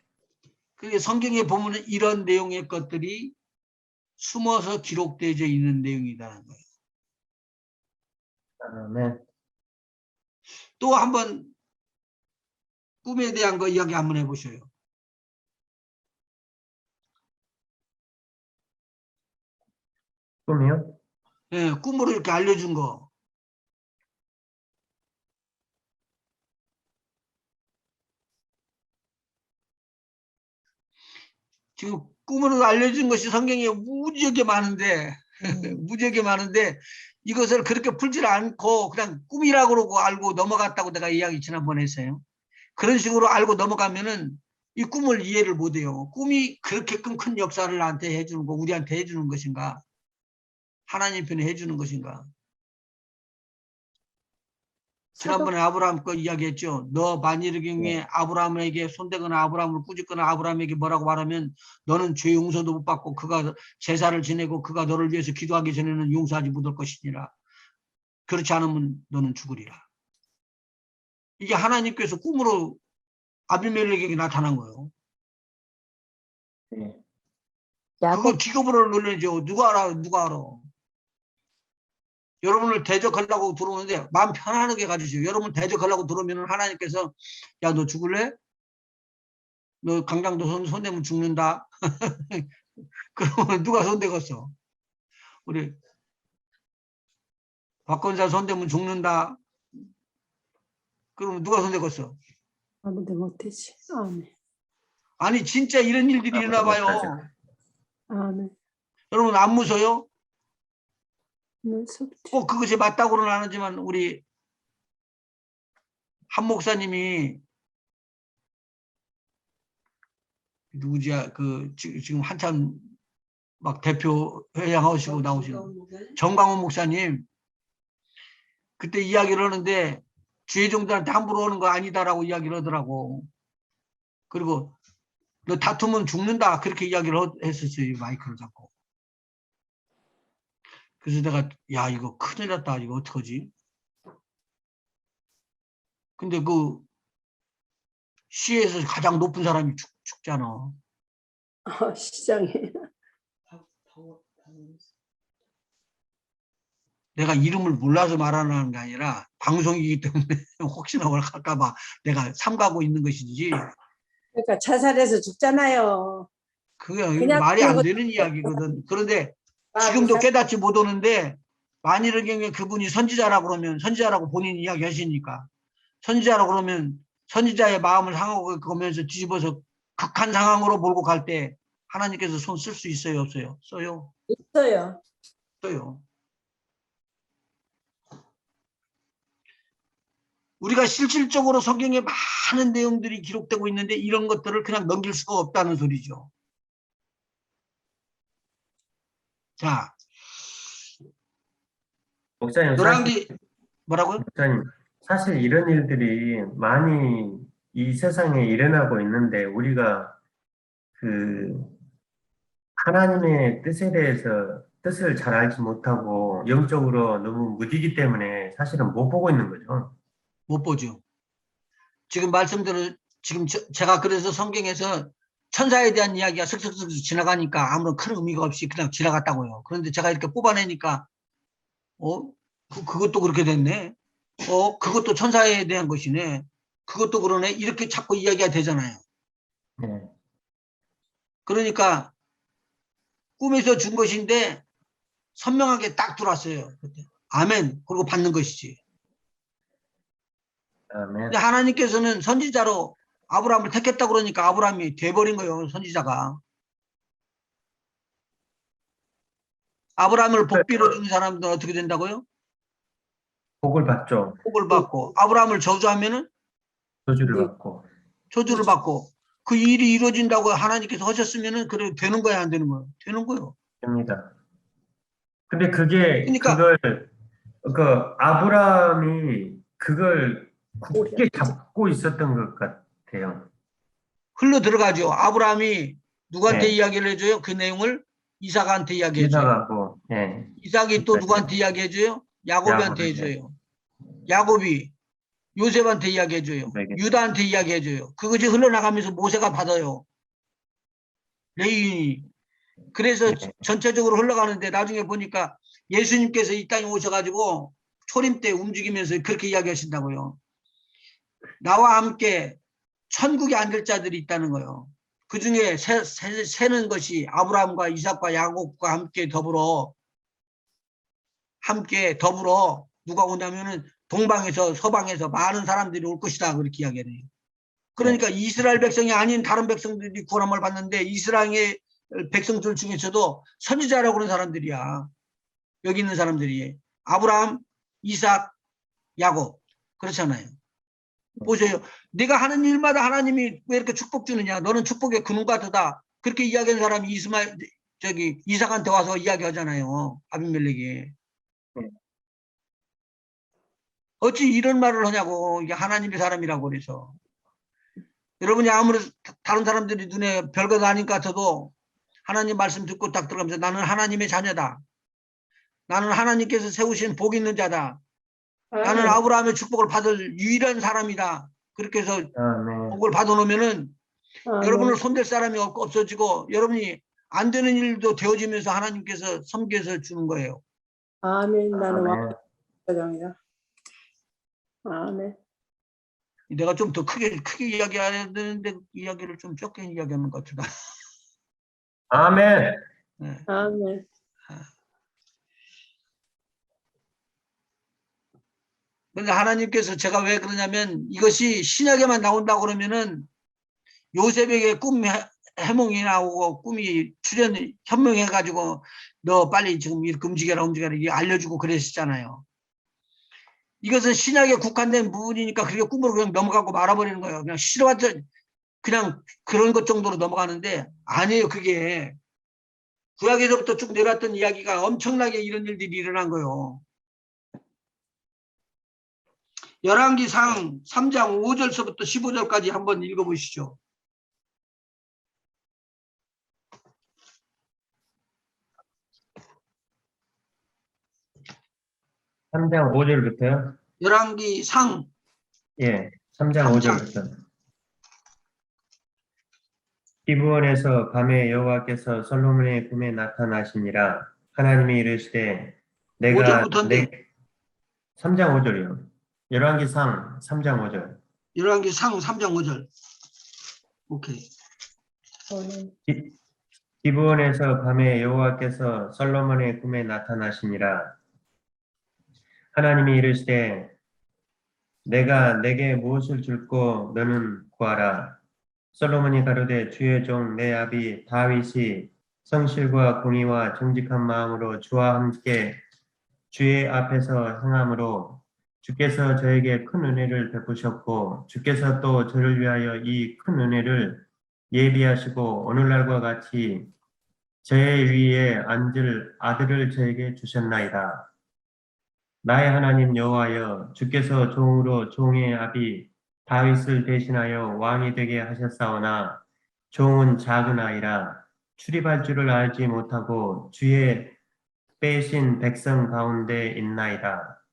그게 성경에 보면 이런 내용의 것들이 숨어서 기록되어 있는 내용이라는 거예요. 아멘. 또 한번 꿈에 대한 거 이야기 한번 해보셔요. 꿈이요? 예, 꿈으로 이렇게 알려준 거. 지금 꿈으로 알려준 것이 성경에 무지하게 많은데 무지하게 많은데 이것을 그렇게 풀지 않고 그냥 꿈이라고 그러고 알고 넘어갔다고 내가 이야기 지난번에 했어요. 그런 식으로 알고 넘어가면은 이 꿈을 이해를 못해요. 꿈이 그렇게끔 큰 역사를 나한테 해주는 거, 우리한테 해주는 것인가? 하나님 편에 해주는 것인가? 지난번에 아브라함 거 이야기했죠. 너 만일의 경우에 아브라함에게 손대거나 아브라함을 꾸짖거나 아브라함에게 뭐라고 말하면 너는 죄 용서도 못 받고 그가 제사를 지내고 그가 너를 위해서 기도하기 전에는 용서하지 못할 것이니라. 그렇지 않으면 너는 죽으리라. 이게 하나님께서 꿈으로 아비멜렉에게 나타난 거예요. 네. 그거 기겁으로 놀라죠. 누가 알아? 누가 알아? 여러분을 대적하려고 들어오는데 마음 편안하게 가지세요. 여러분 대적하려고 들어오면 하나님께서 야 너 죽을래? 너 강강도 손대면 죽는다. 그러면 누가 손대겠어? 우리 박건사 손대면 죽는다. 그러면 누가 손대겠어? 아무도 못하지. 아멘. 아니 진짜 이런 일들이 일어나 봐요. 아멘. 여러분 안 무서워요? 무섭지. 꼭 그것이 맞다고는 안 하지만 우리 한 목사님이 누구지야? 그 지금 한참 막 대표 회장하시고 나오시는 정광훈 목사님 그때 이야기를 하는데 주회종들한테 함부로 오는 거 아니다라고 이야기를 하더라고. 그리고 너 다투면 죽는다 그렇게 이야기를 했었어요. 마이크를 잡고. 그래서 내가 야 이거 큰일 났다. 이거 어떡하지? 근데 그 시에서 가장 높은 사람이 죽잖아. 시장에. 내가 이름을 몰라서 말하는 게 아니라 방송이기 때문에 혹시나 할까봐 내가 삼가고 있는 것이지. 그러니까 자살해서 죽잖아요. 그게 그냥 말이 안 그러고 되는 이야기거든. 그런데 아, 지금도 깨닫지 못 오는데 만일의 경우에 그분이 선지자라고 그러면 선지자라고 본인이 이야기하시니까 선지자라고 그러면 선지자의 마음을 상하고 보면서 뒤집어서 극한 상황으로 몰고 갈 때 하나님께서 손 쓸 수 있어요 없어요? 써요. 있어요. 써요. 우리가 실질적으로 성경에 많은 내용들이 기록되고 있는데 이런 것들을 그냥 넘길 수가 없다는 소리죠. 자, 목사님, 열왕기 뭐라고요? 목사님, 사실 이런 일들이 많이 이 세상에 일어나고 있는데 우리가 그 하나님의 뜻에 대해서 뜻을 잘 알지 못하고 영적으로 너무 무디기 때문에 사실은 못 보고 있는 거죠. 못 보죠. 지금 말씀대로 지금 제가 그래서 성경에서 천사에 대한 이야기가 슥슥슥 지나가니까 아무런 큰 의미가 없이 그냥 지나갔다고요. 그런데 제가 이렇게 뽑아내니까 그것도 그렇게 됐네. 그것도 천사에 대한 것이네. 그것도 그러네. 이렇게 자꾸 이야기가 되잖아요. 네. 그러니까 꿈에서 준 것인데 선명하게 딱 들어왔어요. 아멘. 그리고 받는 것이지. 아멘. 근데 하나님께서는 선지자로 아브라함을 택했다 그러니까 아브라함이 돼버린 거예요. 선지자가. 아브라함을 복비로 주는 사람들은 어떻게 된다고요? 복을 받죠. 복을 받고 아브라함을 저주하면은 저주를 네. 받고. 저주를 받고 그 일이 이루어진다고 하나님께서 하셨으면은 그래 되는 거야 안 되는 거야? 되는 거예요. 됩니다. 근데 그게 그러니까 그 아브라함이 그걸 굳게 잡고 있었던 것 같아요. 흘러 들어가죠. 아브라함이 누구한테 네. 이야기를 해줘요? 그 내용을 이삭한테 이야기해줘요. 이삭하고, 예. 이삭이 또 누구한테 이야기해줘요? 야곱한테 야곱에게. 해줘요. 야곱이 요셉한테 이야기해줘요. 네. 유다한테 이야기해줘요. 그것이 흘러나가면서 모세가 받아요. 레인이. 그래서 네. 전체적으로 흘러가는데 나중에 보니까 예수님께서 이 땅에 오셔가지고 초림 때 움직이면서 그렇게 이야기하신다고요. 나와 함께 천국에 앉을 자들이 있다는 거예요. 그 중에 세는 것이 아브라함과 이삭과 야곱과 함께 더불어 누가 오냐면은 동방에서 서방에서 많은 사람들이 올 것이다 그렇게 이야기를 해요. 그러니까 이스라엘 백성이 아닌 다른 백성들이 구원함을 받는데 이스라엘의 백성들 중에서도 선지자라고 그런 사람들이야. 여기 있는 사람들이 아브라함, 이삭, 야곱 그렇잖아요. 보세요. 내가 하는 일마다 하나님이 왜 이렇게 축복 주느냐? 너는 축복의 근원과 도다. 그렇게 이야기하는 사람이 이삭한테 와서 이야기하잖아요. 아비멜렉이. 어찌 이런 말을 하냐고. 이게 하나님의 사람이라고 그래서. 여러분이 아무리 다른 사람들이 눈에 별것 아닌 것 같아도 하나님 말씀 듣고 딱 들어가면서 나는 하나님의 자녀다. 나는 하나님께서 세우신 복 있는 자다. 나는 아브라함의 축복을 받을 유일한 사람이다. 그렇게 해서 아멘. 복을 받아놓으면은 여러분을 손댈 사람이 없어지고 여러분이 안 되는 일도 되어지면서 하나님께서 섬겨서 주는 거예요. 아멘. 나는 아멘. 왕자장이다. 아멘. 내가 좀 더 크게 이야기해야 되는데 이야기를 좀 적게 이야기하는 것 같다. 아멘. 네. 아멘. 그런데 하나님께서 제가 왜 그러냐면 이것이 신약에만 나온다고 그러면은 요셉에게 꿈 해몽이 나오고 꿈이 현명해가지고 너 빨리 지금 이렇게 움직여라 이렇게 알려주고 그랬었잖아요. 이것은 신약에 국한된 부분이니까 그게 꿈으로 그냥 넘어가고 말아버리는 거예요. 그냥 싫어하죠. 그냥 그런 것 정도로 넘어가는데 아니에요. 그게 구약에서부터 쭉 내려왔던 이야기가 엄청나게 이런 일들이 일어난 거예요. 열왕기상 3장 5절서부터 15절까지 한번 읽어보시죠. 삼장 5절부터요? 열왕기상 예, 3장 5절부터. 기브온에서 밤에 여호와께서 솔로몬의 꿈에 나타나시니라. 하나님이 이르시되 내가 5절부터인데 3장 5절이요. 열왕기상 3장 5절. 열왕기상 3장 5절. 오케이. 기브온에서 밤에 여호와께서 솔로몬의 꿈에 나타나시니라. 하나님이 이르시되 내가 내게 무엇을 줄고 너는 구하라. 솔로몬이 가로되 주의 종 내 아비 다윗이 성실과 공의와 정직한 마음으로 주와 함께 주의 앞에서 행함으로 주께서 저에게 큰 은혜를 베푸셨고 주께서 또 저를 위하여 이 큰 은혜를 예비하시고 오늘날과 같이 제 위에 앉을 아들을 저에게 주셨나이다. 나의 하나님 여호와여, 주께서 종으로 종의 아비 다윗을 대신하여 왕이 되게 하셨사오나 종은 작은 아이라 출입할 줄을 알지 못하고 주의 빼신 백성 가운데 있나이다.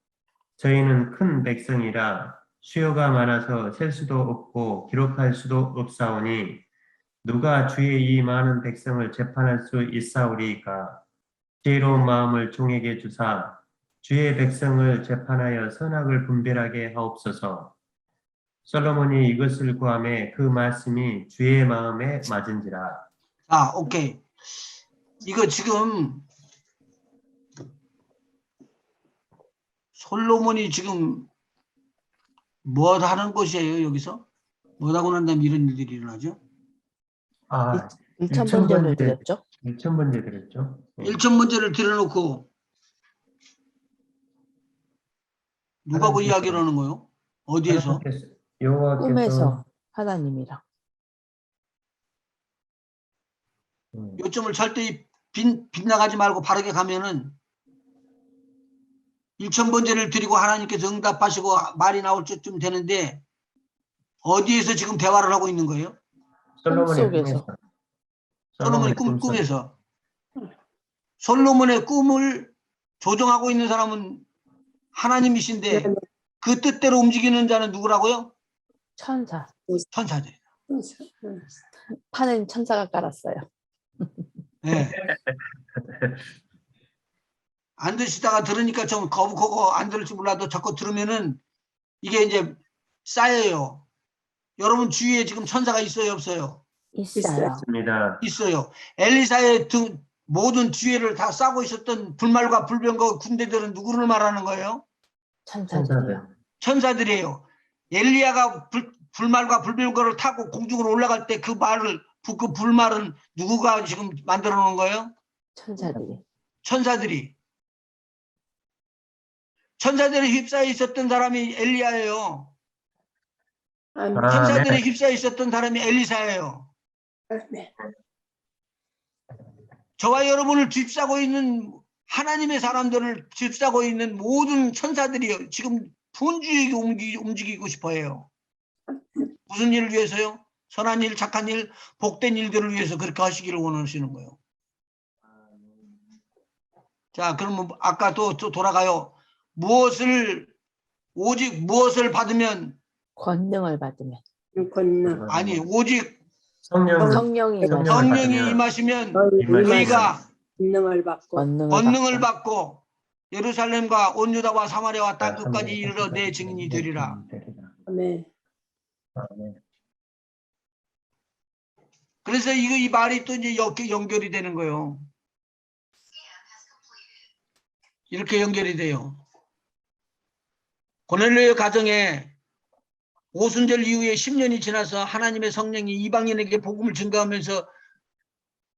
저희는 큰 백성이라 수요가 많아서 셀 수도 없고 기록할 수도 없사오니 누가 주의 이 많은 백성을 재판할 수 있사오리이까. 지혜로운 마음을 종에게 주사 주의 백성을 재판하여 선악을 분별하게 하옵소서. 솔로몬이 이것을 구하매 그 말씀이 주의 마음에 맞은지라. 자, 오케이. 이거 지금 솔로몬이 지금 뭐 하는 것이에요, 여기서? 뭐 하고 난 다음에 이런 일들이 일어나죠? 아, 1,000번제를 드렸죠? 1,000번째 드렸죠. 1,000번째를 들여놓고 누가 그 이야기를 하는 거예요? 어디에서? 여호와께서 꿈에서 하나님이랑. 요점을 절대 빗나가지 말고 바르게 가면은 1,000번째를 드리고 하나님께서 응답하시고 말이 나올 쯤 되는데 어디에서 지금 대화를 하고 있는 거예요? 솔로몬의 꿈속에서. 꿈에서. 솔로몬의 꿈에서. 솔로몬의 꿈을 조종하고 있는 사람은 하나님이신데 네, 그 뜻대로 움직이는 자는 누구라고요? 천사. 천사들. 판은 천사가 깔았어요. 네. 안 드시다가 들으니까 좀 거북하고 안 들을지 몰라도 자꾸 들으면은 이게 이제 쌓여요. 여러분 주위에 지금 천사가 있어요, 없어요? 있어요. 있습니다. 있어요. 엘리사의 모든 뒤에를 다 싸고 있었던 불말과 불병과 군대들은 누구를 말하는 거예요? 천사들이요. 천사들이에요. 엘리야가 불말과 불병거를 타고 공중으로 올라갈 때 그 불말은 누구가 지금 만들어 놓은 거예요? 천사들이. 천사들이. 천사들이 휩싸여 있었던 사람이 엘리야예요. 아멘. 천사들이 휩싸여 있었던 사람이 엘리사예요. 아멘. 저와 여러분을 휩싸고 있는 하나님의 사람들을 휩싸고 있는 모든 천사들이 지금 분주하게 움직이고 싶어해요. 무슨 일을 위해서요? 선한 일, 착한 일, 복된 일들을 위해서 그렇게 하시기를 원하시는 거예요. 자, 그러면 아까 또 돌아가요. 오직 무엇을 받으면, 권능을 받으면. 권능. 아니, 오직 성령이 성령이 임하시면 우리가 권능을 받고 권능을 받고 예루살렘과 온 유다와 사마리아와 땅 끝까지 이르러 내 증인이 되리라. 아멘. 그래서 이 말이 또 이제 이렇게 연결이 되는 거예요. 이렇게 연결이 돼요. 고넬료의 가정에 오순절 이후에 10년이 지나서 하나님의 성령이 이방인에게 복음을 증거하면서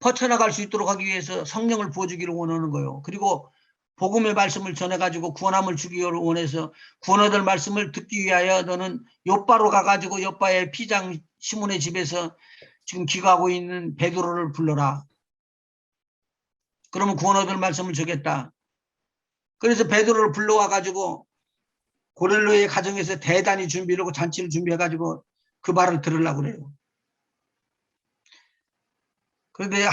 퍼쳐나갈 수 있도록 하기 위해서 성령을 부어주기를 원하는 거예요. 그리고 복음의 말씀을 전해가지고 구원함을 주기를 원해서 구원 얻을 말씀을 듣기 위하여 너는 욥바로 가가지고 욥바의 피장 시몬의 집에서 지금 기거하고 있는 베드로를 불러라. 그러면 구원 얻을 말씀을 주겠다. 그래서 베드로를 불러와가지고 고넬료의 가정에서 대단히 준비를 하고 잔치를 준비해가지고 그 말을 들으려고 그래요. 그런데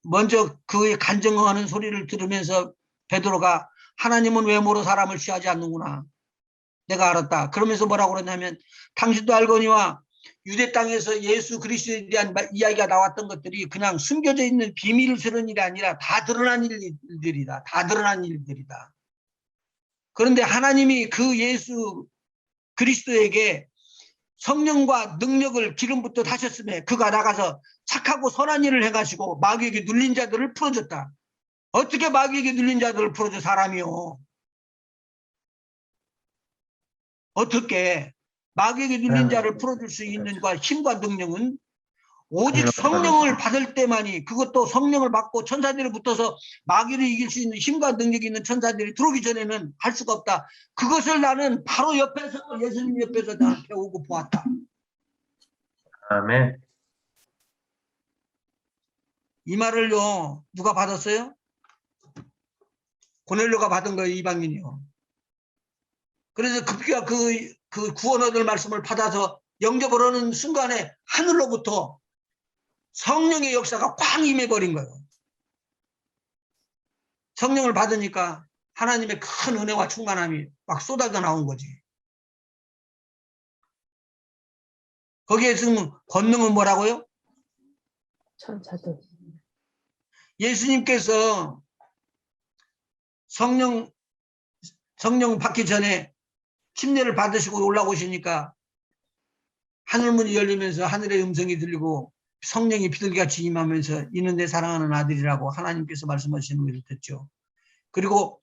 먼저 그의 간증하는 소리를 들으면서 베드로가 하나님은 외모로 사람을 취하지 않는구나. 내가 알았다. 그러면서 뭐라고 그러냐면 당신도 알거니와 유대 땅에서 예수 그리스도에 대한 이야기가 나왔던 것들이 그냥 숨겨져 있는 비밀스러운 일이 아니라 다 드러난 일들이다. 다 드러난 일들이다. 그런데 하나님이 그 예수 그리스도에게 성령과 능력을 기름부터 하셨음에 그가 나가서 착하고 선한 일을 해가지고 마귀에게 눌린 자들을 풀어줬다. 어떻게 마귀에게 눌린 자들을 풀어줘 사람이요? 어떻게 마귀에게 눌린 자를 풀어줄 수 있는 힘과 능력은 오직 성령을 받을 때만이, 그것도 성령을 받고 천사들이 붙어서 마귀를 이길 수 있는 힘과 능력이 있는 천사들이 들어오기 전에는 할 수가 없다. 그것을 나는 바로 옆에서 예수님 옆에서 다 배우고 보았다. 아멘. 이 말을요, 누가 받았어요? 고넬료가 받은 거예요, 이방인이요. 그래서 급기야 그 구원 얻을 말씀을 받아서 영접을 하는 순간에 하늘로부터 성령의 역사가 꽉 임해버린 거예요. 성령을 받으니까 하나님의 큰 은혜와 충만함이 막 쏟아져 나온 거지. 거기에 지금 권능은 뭐라고요? 천사들. 예수님께서 성령 받기 전에 침례를 받으시고 올라오시니까 하늘문이 열리면서 하늘의 음성이 들리고 성령이 비둘기같이 임하면서 이는 내 사랑하는 아들이라고 하나님께서 말씀하시는 것을 듣죠. 그리고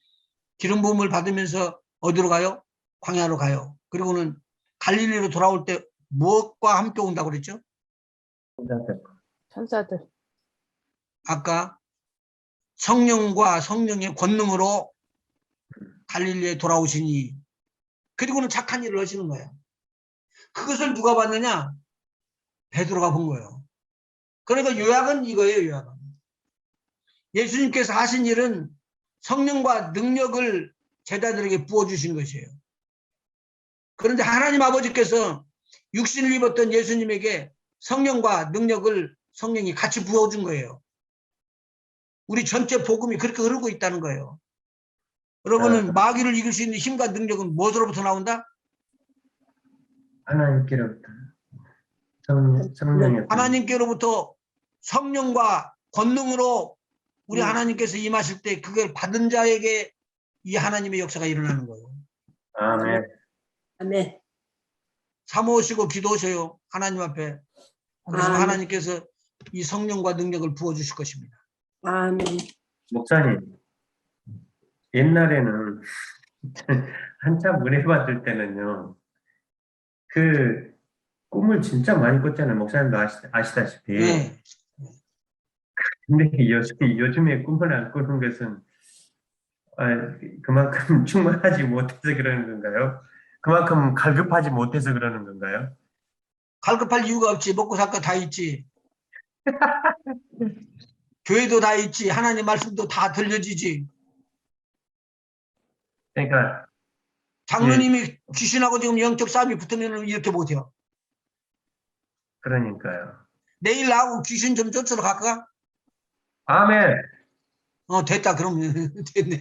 기름 부음을 받으면서 어디로 가요? 광야로 가요. 그리고는 갈릴리로 돌아올 때 무엇과 함께 온다고 그랬죠? 천사들. 아까 성령과 성령의 권능으로 갈릴리에 돌아오시니, 그리고는 착한 일을 하시는 거예요. 그것을 누가 봤느냐? 베드로가 본 거예요. 그러니까 요약은 이거예요. 요약은 예수님께서 하신 일은 성령과 능력을 제자들에게 부어주신 것이에요. 그런데 하나님 아버지께서 육신을 입었던 예수님에게 성령과 능력을 성령이 같이 부어준 거예요. 우리 전체 복음이 그렇게 흐르고 있다는 거예요. 여러분은 마귀를 이길 수 있는 힘과 능력은 무엇으로부터 나온다? 하나님께로부터 성령의 하나님께로부터 성령과 권능으로 우리 하나님께서 임하실 때 그걸 받은 자에게 이 하나님의 역사가 일어나는 거예요. 아멘. 아멘. 사모하시고 기도하셔요. 하나님 앞에. 그러시면 아멘. 하나님께서 이 성령과 능력을 부어주실 것입니다. 아멘. 목사님, 옛날에는 한참 은혜 받을 때는요, 그 꿈을 진짜 많이 꿨잖아요. 목사님도 아시다시피. 네. 근데 요즘에 꿈을 안 꾸는 것은 그만큼 충만하지 못해서 그러는 건가요? 그만큼 갈급하지 못해서 그러는 건가요? 갈급할 이유가 없지. 먹고 살 거 다 있지. 교회도 다 있지. 하나님 말씀도 다 들려지지. 그러니까 장로님이 귀신하고 지금 영적 싸움이 붙으면 이렇게 못해요. 그러니까요. 내일 나하고 귀신 좀 쫓으러 갈까? 아멘. 됐다. 그럼 됐네.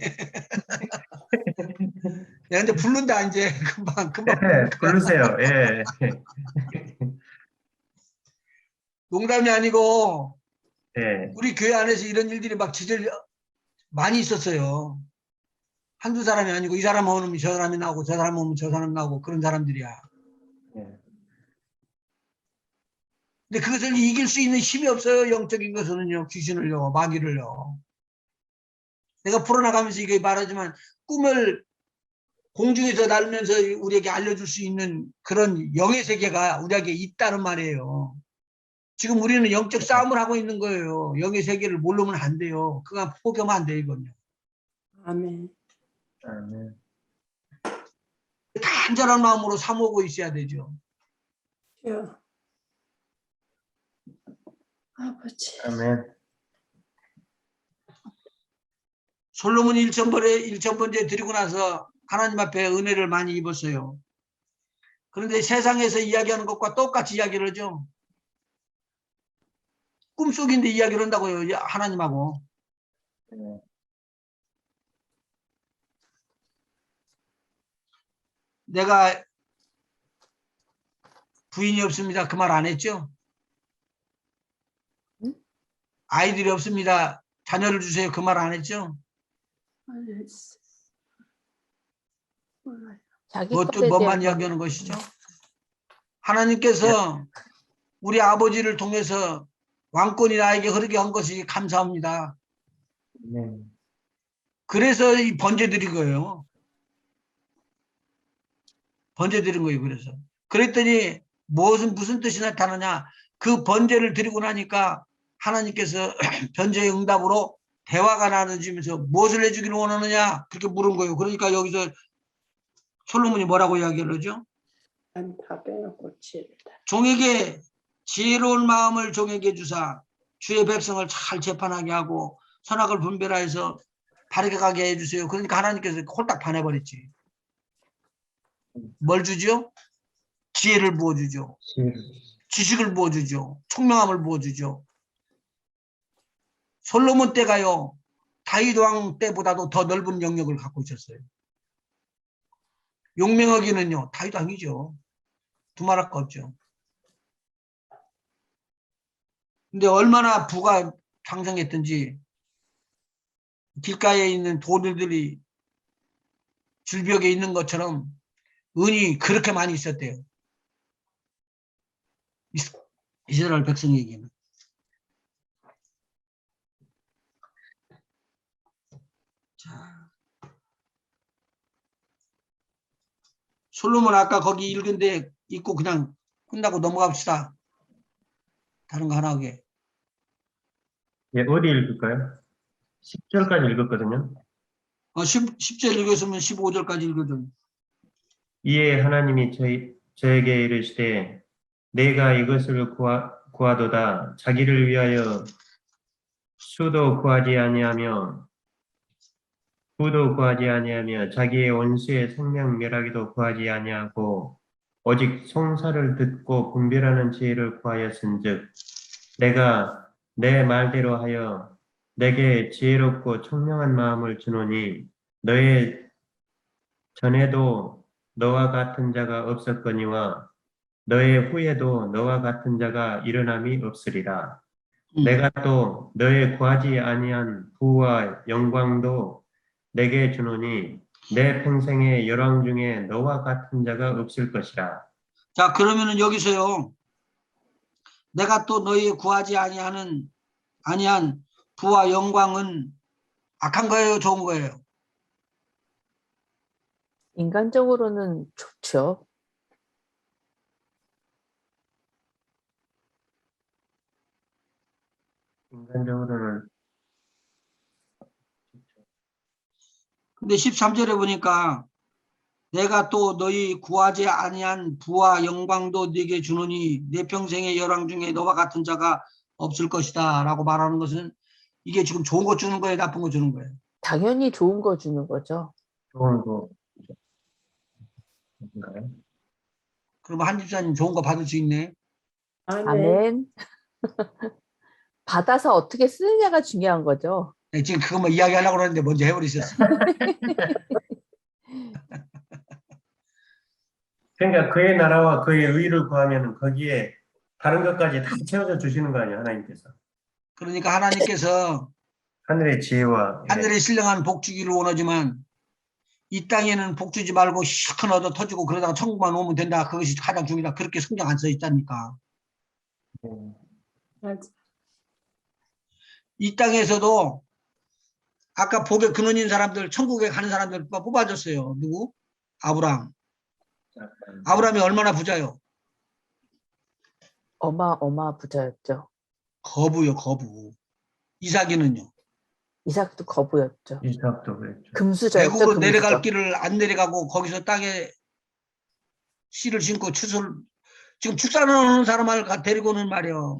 야, 근데 부른다 이제. 금방 예, 부르세요. 예. 농담이 아니고 예. 우리 교회 안에서 이런 일들이 막 많이 있었어요. 한두 사람이 아니고 이 사람 오면 저 사람이 나오고 저 사람 오면 저 사람 나오고 그런 사람들이야. 예. 근데 그것을 이길 수 있는 힘이 없어요. 영적인 것은요. 귀신을요. 마귀를요. 내가 풀어나가면서 이게 말하지만 꿈을 공중에서 날면서 우리에게 알려줄 수 있는 그런 영의 세계가 우리에게 있다는 말이에요. 지금 우리는 영적 싸움을 하고 있는 거예요. 영의 세계를 모르면 안 돼요. 그건 포기하면 안 돼요. 이건요. 아멘. 아멘. 간절한 마음으로 사모하고 있어야 되죠. 주여. 아버지. 아멘. 솔로몬이 1,000번째 드리고 나서 하나님 앞에 은혜를 많이 입었어요. 그런데 세상에서 이야기하는 것과 똑같이 이야기를 하죠. 꿈속인데 이야기를 한다고요. 하나님하고. 네. 내가 부인이 없습니다. 그 말 안 했죠? 아이들이 없습니다. 자녀를 주세요. 그 말 안 했죠? 자기 뭔 것에 뭐만 대한 이야기하는 것이죠? 하나님께서 우리 아버지를 통해서 왕권이 나에게 흐르게 한 것이 감사합니다. 네. 그래서 이 번제 드린 거예요. 번제 드린 거예요. 그래서. 그랬더니 무슨 뜻이 나타나냐. 그 번제를 드리고 나니까 하나님께서 번제의 응답으로 대화가 나눠지면서 무엇을 해주기를 원하느냐 그렇게 물은 거예요. 그러니까 여기서 솔로몬이 뭐라고 이야기를 하죠? 다 빼놓고 치르다. 종에게 지혜로운 마음을 종에게 주사 주의 백성을 잘 재판하게 하고 선악을 분별하여서 바르게 가게 해주세요. 그러니까 하나님께서 홀딱 반해버렸지. 뭘 주죠? 지혜를 부어주죠. 지식을 부어주죠. 총명함을 부어주죠. 솔로몬 때가요, 다윗 왕 때보다도 더 넓은 영역을 갖고 있었어요. 용맹하기는요, 다윗 왕이죠. 두말할 거 없죠. 근데 얼마나 부가昌盛했든지 길가에 있는 도들이 줄벽에 있는 것처럼 은이 그렇게 많이 있었대요. 이스라엘 백성에게는. 자, 솔로몬 아까 거기 읽은 데 읽고 그냥 끝나고 넘어갑시다. 다른 거 하나 하게. 예, 어디 읽을까요? 10절까지 읽었거든요. 10절 읽었으면 15절까지 읽어줘. 이에 하나님이 저에게 이르시되 내가 이것을 구하도다. 자기를 위하여 수도 구하지 아니하며 부도 구하지 아니하며 자기의 원수의 생명 멸하기도 구하지 아니하고 오직 송사를 듣고 분별하는 지혜를 구하였은즉 내가 내 말대로 하여 내게 지혜롭고 총명한 마음을 주노니 너의 전에도 너와 같은 자가 없었거니와 너의 후에도 너와 같은 자가 일어남이 없으리라. 내가 또 너의 구하지 아니한 부와 영광도 내게 주노니 내 평생의 열왕 중에 너와 같은 자가 없을 것이라. 자, 그러면은 여기서요. 내가 또 너희 구하지 아니한 부와 영광은 악한 거예요, 좋은 거예요? 인간적으로는 좋죠. 인간적으로는 근데 13절에 보니까 내가 또 너희 구하지 아니한 부와 영광도 네게 주노니 내 평생의 열왕 중에 너와 같은 자가 없을 것이다 라고 말하는 것은 이게 지금 좋은 거 주는 거예요, 나쁜 거 주는 거예요? 당연히 좋은 거 주는 거죠. 좋은 거인가요? 그럼 한 집사님 좋은 거 받을 수 있네. 아멘. 아멘. 받아서 어떻게 쓰느냐가 중요한 거죠. 네, 지금 그것만 이야기하려고 그러는데 먼저 해버리셨어. 그러니까 그의 나라와 그의 의를 구하면 거기에 다른 것까지 다 채워져 주시는 거 아니에요, 하나님께서. 그러니까 하나님께서 하늘의 지혜와 하늘에 신령한 복 주기를 원하지만 이 땅에는 복 주지 말고 실컷 얻어 터지고 그러다가 천국만 오면 된다. 그것이 가장 중요하다. 그렇게 성경 안 써 있다니까. 맞아. 이 땅에서도 아까 복의 근원인 사람들, 천국에 가는 사람들 뽑아줬어요. 누구? 아브라함. 아브라함이 얼마나 부자요? 어마 부자였죠. 거부요, 거부. 이삭이는요? 이삭도 거부였죠. 이삭도 그랬죠. 금수저였죠. 애국으로 금수저. 내려갈 길을 안 내려가고 거기서 땅에 씨를 심고 추수를 지금 축사하는 사람을 데리고는 말이요.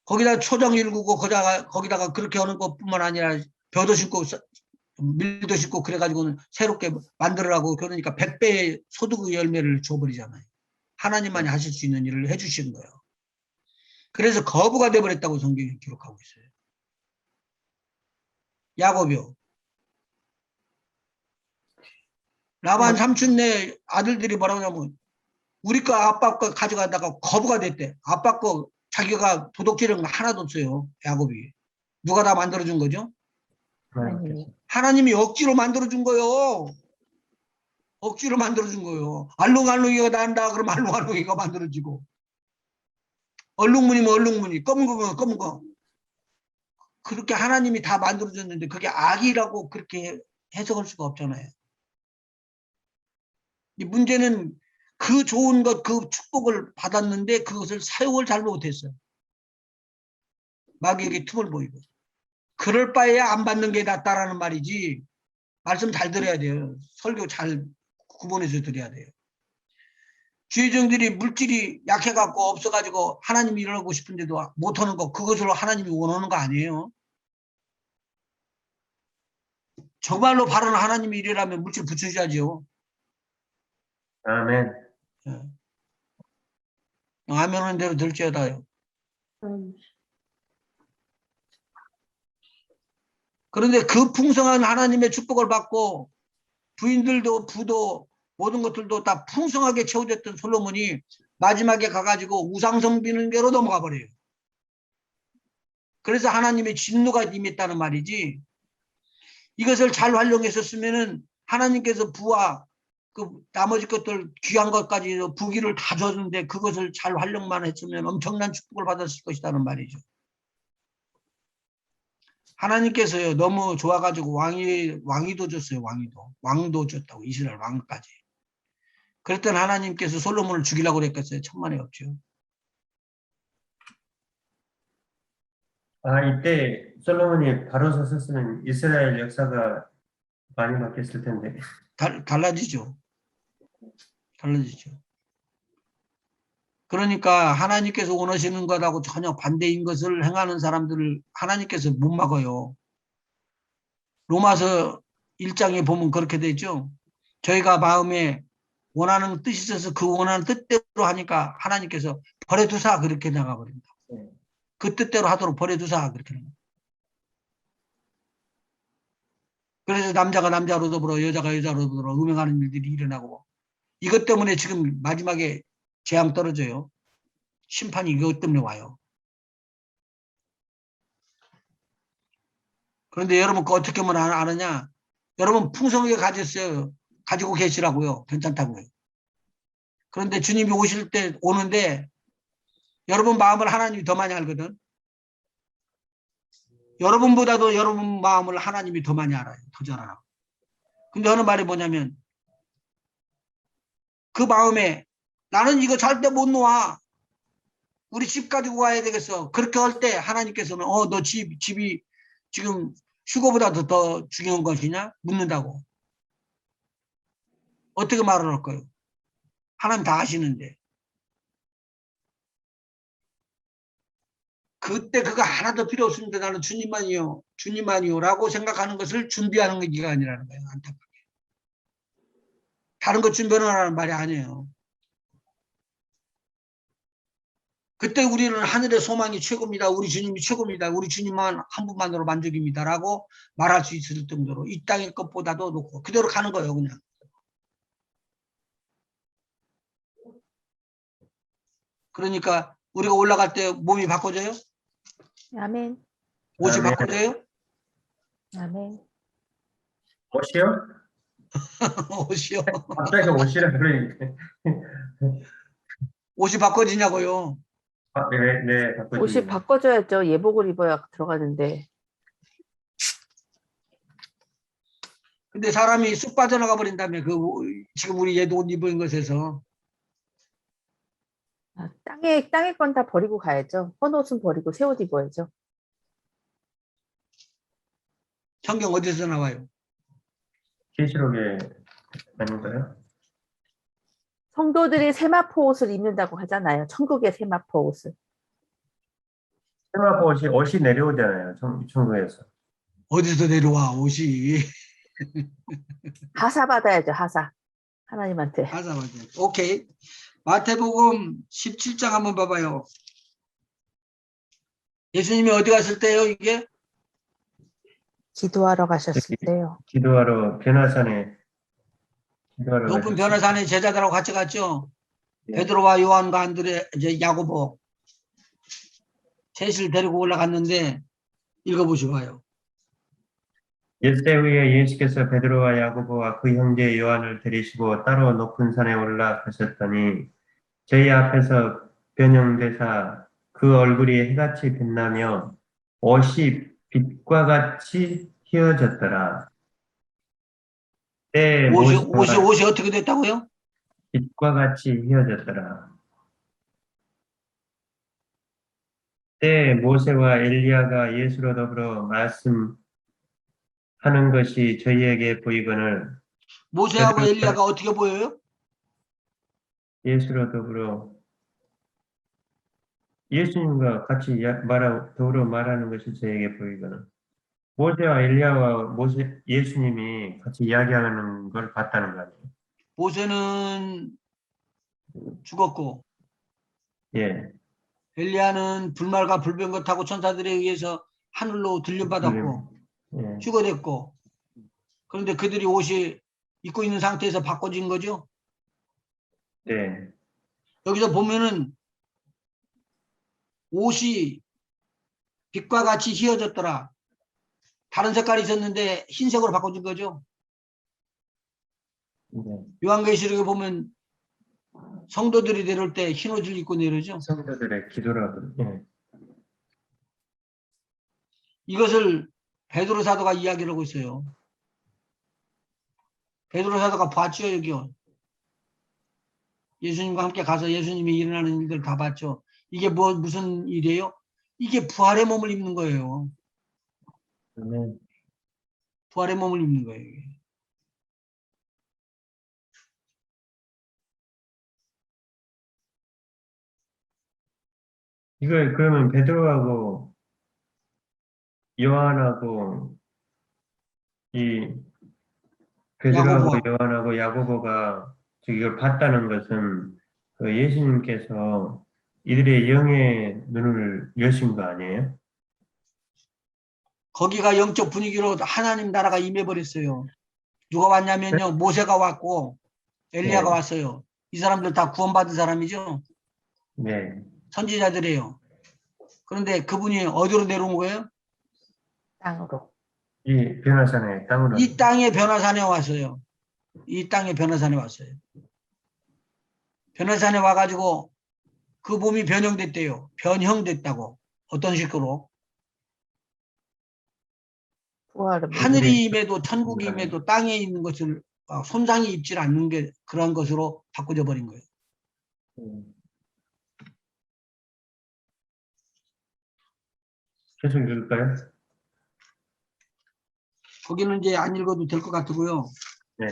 거기다 초정 일구고 거기다가 그렇게 하는 것뿐만 아니라 벼도 심고 밀도 심고 그래가지고는 새롭게 만들으라고 그러니까 100배의 소득의 열매를 줘버리잖아요. 하나님만이 하실 수 있는 일을 해주시는 거예요. 그래서 거부가 돼버렸다고 성경이 기록하고 있어요. 야곱이요. 라반 삼촌네 아들들이 뭐라고 하냐면 우리 거 아빠 거 가져가다가 거부가 됐대. 아빠 거 자기가 도둑질한 거 하나도 없어요. 야곱이. 누가 다 만들어준 거죠? 하나님이. 하나님이 억지로 만들어준 거요. 억지로 만들어준 거요. 알록알록이가 난다 그러면 알록알록이가 만들어지고 얼룩무늬면 얼룩무늬 검은 거면 검은 거. 그렇게 하나님이 다 만들어줬는데 그게 악이라고 그렇게 해석할 수가 없잖아요. 이 문제는 그 좋은 것, 그 축복을 받았는데 그것을 사용을 잘 못했어요. 마귀에게 틈을 보이고. 그럴 바에 안 받는 게 낫다라는 말이지. 말씀 잘 들어야 돼요. 설교 잘 구분해서 드려야 돼요. 주의종들이 물질이 약해갖고 없어가지고 하나님이 일어나고 싶은데도 못하는 거, 그것으로 하나님이 원하는 거 아니에요. 정말로 바른 하나님이 일이라면 물질 붙여줘야죠. 아멘. 아멘하는 대로 될지어다요. 아멘. 그런데 그 풍성한 하나님의 축복을 받고 부인들도 부도 모든 것들도 다 풍성하게 채워졌던 솔로몬이 마지막에 가가지고 우상성 비는 게로 넘어가 버려요. 그래서 하나님의 진노가 임했다는 말이지. 이것을 잘 활용했었으면은 하나님께서 부와 그 나머지 것들 귀한 것까지 부귀를 다 줬는데 그것을 잘 활용만 했으면 엄청난 축복을 받았을 것이라는 말이죠. 하나님께서요 너무 좋아가지고 왕위도 줬어요. 왕도 줬다고, 이스라엘 왕까지. 그랬더니 하나님께서 솔로몬을 죽이려고 그랬겠어요. 천만에 없죠. 이때 솔로몬이 바로 섰으면 이스라엘 역사가 많이 바뀌었을 텐데. 달라지죠. 그러니까 하나님께서 원하시는 것하고 전혀 반대인 것을 행하는 사람들을 하나님께서 못 막아요. 로마서 1장에 보면 그렇게 되죠. 저희가 마음에 원하는 뜻이 있어서 그 원하는 뜻대로 하니까 하나님께서 버려두사 그렇게 나가버린다. 그 뜻대로 하도록 버려두사 그렇게 나가. 그래서 남자가 남자로 더불어 여자가 여자로 더불어 음행하는 일들이 일어나고, 이것 때문에 지금 마지막에 재앙 떨어져요. 심판이 이것 때문에 와요. 그런데 여러분 그 어떻게 하면 아느냐? 여러분 풍성하게 가지고 계시라고요. 괜찮다고요. 그런데 주님이 오실 때 오는데 여러분 마음을 하나님이 더 많이 알거든. 여러분보다도 여러분 마음을 하나님이 더 많이 알아요. 더 잘 알아. 근데 하는 말이 뭐냐면 그 마음에 나는 이거 절대 못 놓아. 우리 집 가지고 가야 되겠어. 그렇게 할 때 하나님께서는 너 집이 지금 휴거보다도 더 중요한 것이냐? 묻는다고. 어떻게 말을 할 거예요? 하나님 다 아시는데. 그때 그거 하나도 필요 없습니다. 나는 주님만이요 라고 생각하는 것을 준비하는 게 아니라는 거예요. 안타깝게. 다른 것 준비하라는 말이 아니에요. 그때 우리는 하늘의 소망이 최고입니다. 우리 주님이 최고입니다. 우리 주님만 한 분만으로 만족입니다. 라고 말할 수 있을 정도로 이 땅의 것보다도 높고 그대로 가는 거예요. 그냥. 그러니까 우리가 올라갈 때 몸이 바꿔져요? 아멘. 옷이 아멘. 바꿔져요? 아멘. 옷이요? 옷이요? 갑자기 옷이라 그러니까. 옷이 바꿔지냐고요? 네, 옷이 바꿔줘야죠. 예복을 입어야 들어가는데. 근데 사람이 쑥 빠져나가 버린다며. 지금 우리 얘도 옷 입은 것에서. 땅에 건 다 버리고 가야죠. 헌 옷은 버리고 새 옷 입어야죠. 성경 어디서 나와요? 계시록에 아닌가요? 성도들이 세마포 옷을 입는다고 하잖아요. 천국의 세마포 옷을. 세마포 옷이 내려오잖아요. 천국에서. 어디서 내려와 옷이? 하사 받아야죠. 하사. 하나님한테. 맞아. 오케이. 마태복음 17장 한번 봐봐요. 예수님이 어디 갔을 때요 이게? 기도하러 가셨을 때요. 기도하러 변화산에 기도하러 높은 가셨어요. 변호사는 제자들하고 같이 갔죠. 예. 베드로와 요한과 안드레, 이제 야고보 셋을 데리고 올라갔는데 읽어보시고요. 엿새 후에 예수께서 베드로와 야고보와 그 형제 요한을 데리시고 따로 높은 산에 올라가셨더니 저희 앞에서 변형되사 그 얼굴이 해같이 빛나며 옷이 빛과 같이 휘어졌더라. 때 옷이 어떻게 됐다고요? 빛과 같이 휘어졌더라. 때 모세와 엘리야가 예수로 더불어 말씀하는 것이 저희에게 보이거늘 모세하고 엘리야가 어떻게 보여요? 예수로 더불어 예수님과 같이 더불어 말하는 것이 저에게 보이거든. 모세와 엘리야와 예수님이 같이 이야기하는 걸 봤다는 거 아니에요? 모세는 죽었고 예. 엘리야는 불말과 불병거 타고 천사들에 의해서 하늘로 들려받았고 예. 휴거됐고, 그런데 그들이 옷이 입고 있는 상태에서 바꿔진 거죠. 네. 여기서 보면은 옷이 빛과 같이 휘어졌더라. 다른 색깔이 있었는데 흰색으로 바꿔준 거죠. 네. 요한계시록에 보면 성도들이 내려올 때 흰 옷을 입고 내려오죠. 성도들의 기도라고. 예. 이것을 베드로 사도가 이야기를 하고 있어요. 베드로 사도가 봤죠, 여기요. 예수님과 함께 가서 예수님이 일어나는 일들 다 봤죠. 이게 무슨 일이에요? 이게 부활의 몸을 입는 거예요. 아멘. 부활의 몸을 입는 거예요. 이게. 이걸 그러면 베드로하고 요한하고 이 베드로하고 야고보가. 요한하고 야고보가 이걸 봤다는 것은 그 예수님께서 이들의 영의 눈을 여신 거 아니에요? 거기가 영적 분위기로 하나님 나라가 임해버렸어요. 누가 왔냐면요. 모세가 왔고 엘리야가 네. 왔어요. 이 사람들 다 구원받은 사람이죠. 네. 선지자들이에요. 그런데 그분이 어디로 내려온 거예요? 땅으로. 이 변화산의 땅으로. 이 땅의 변화산에 왔어요. 이 땅의 변화산에 왔어요. 변화산에 와가지고 그 몸이 변형됐대요. 변형됐다고. 어떤 식으로? 부활은 하늘이 임해도 천국이 임해도 땅에 있는 것을 손상이 입질 않는 게 그런 것으로 바꿔져 버린 거예요. 계속 읽을까요? 거기는 이제 안 읽어도 될 것 같고요. 네.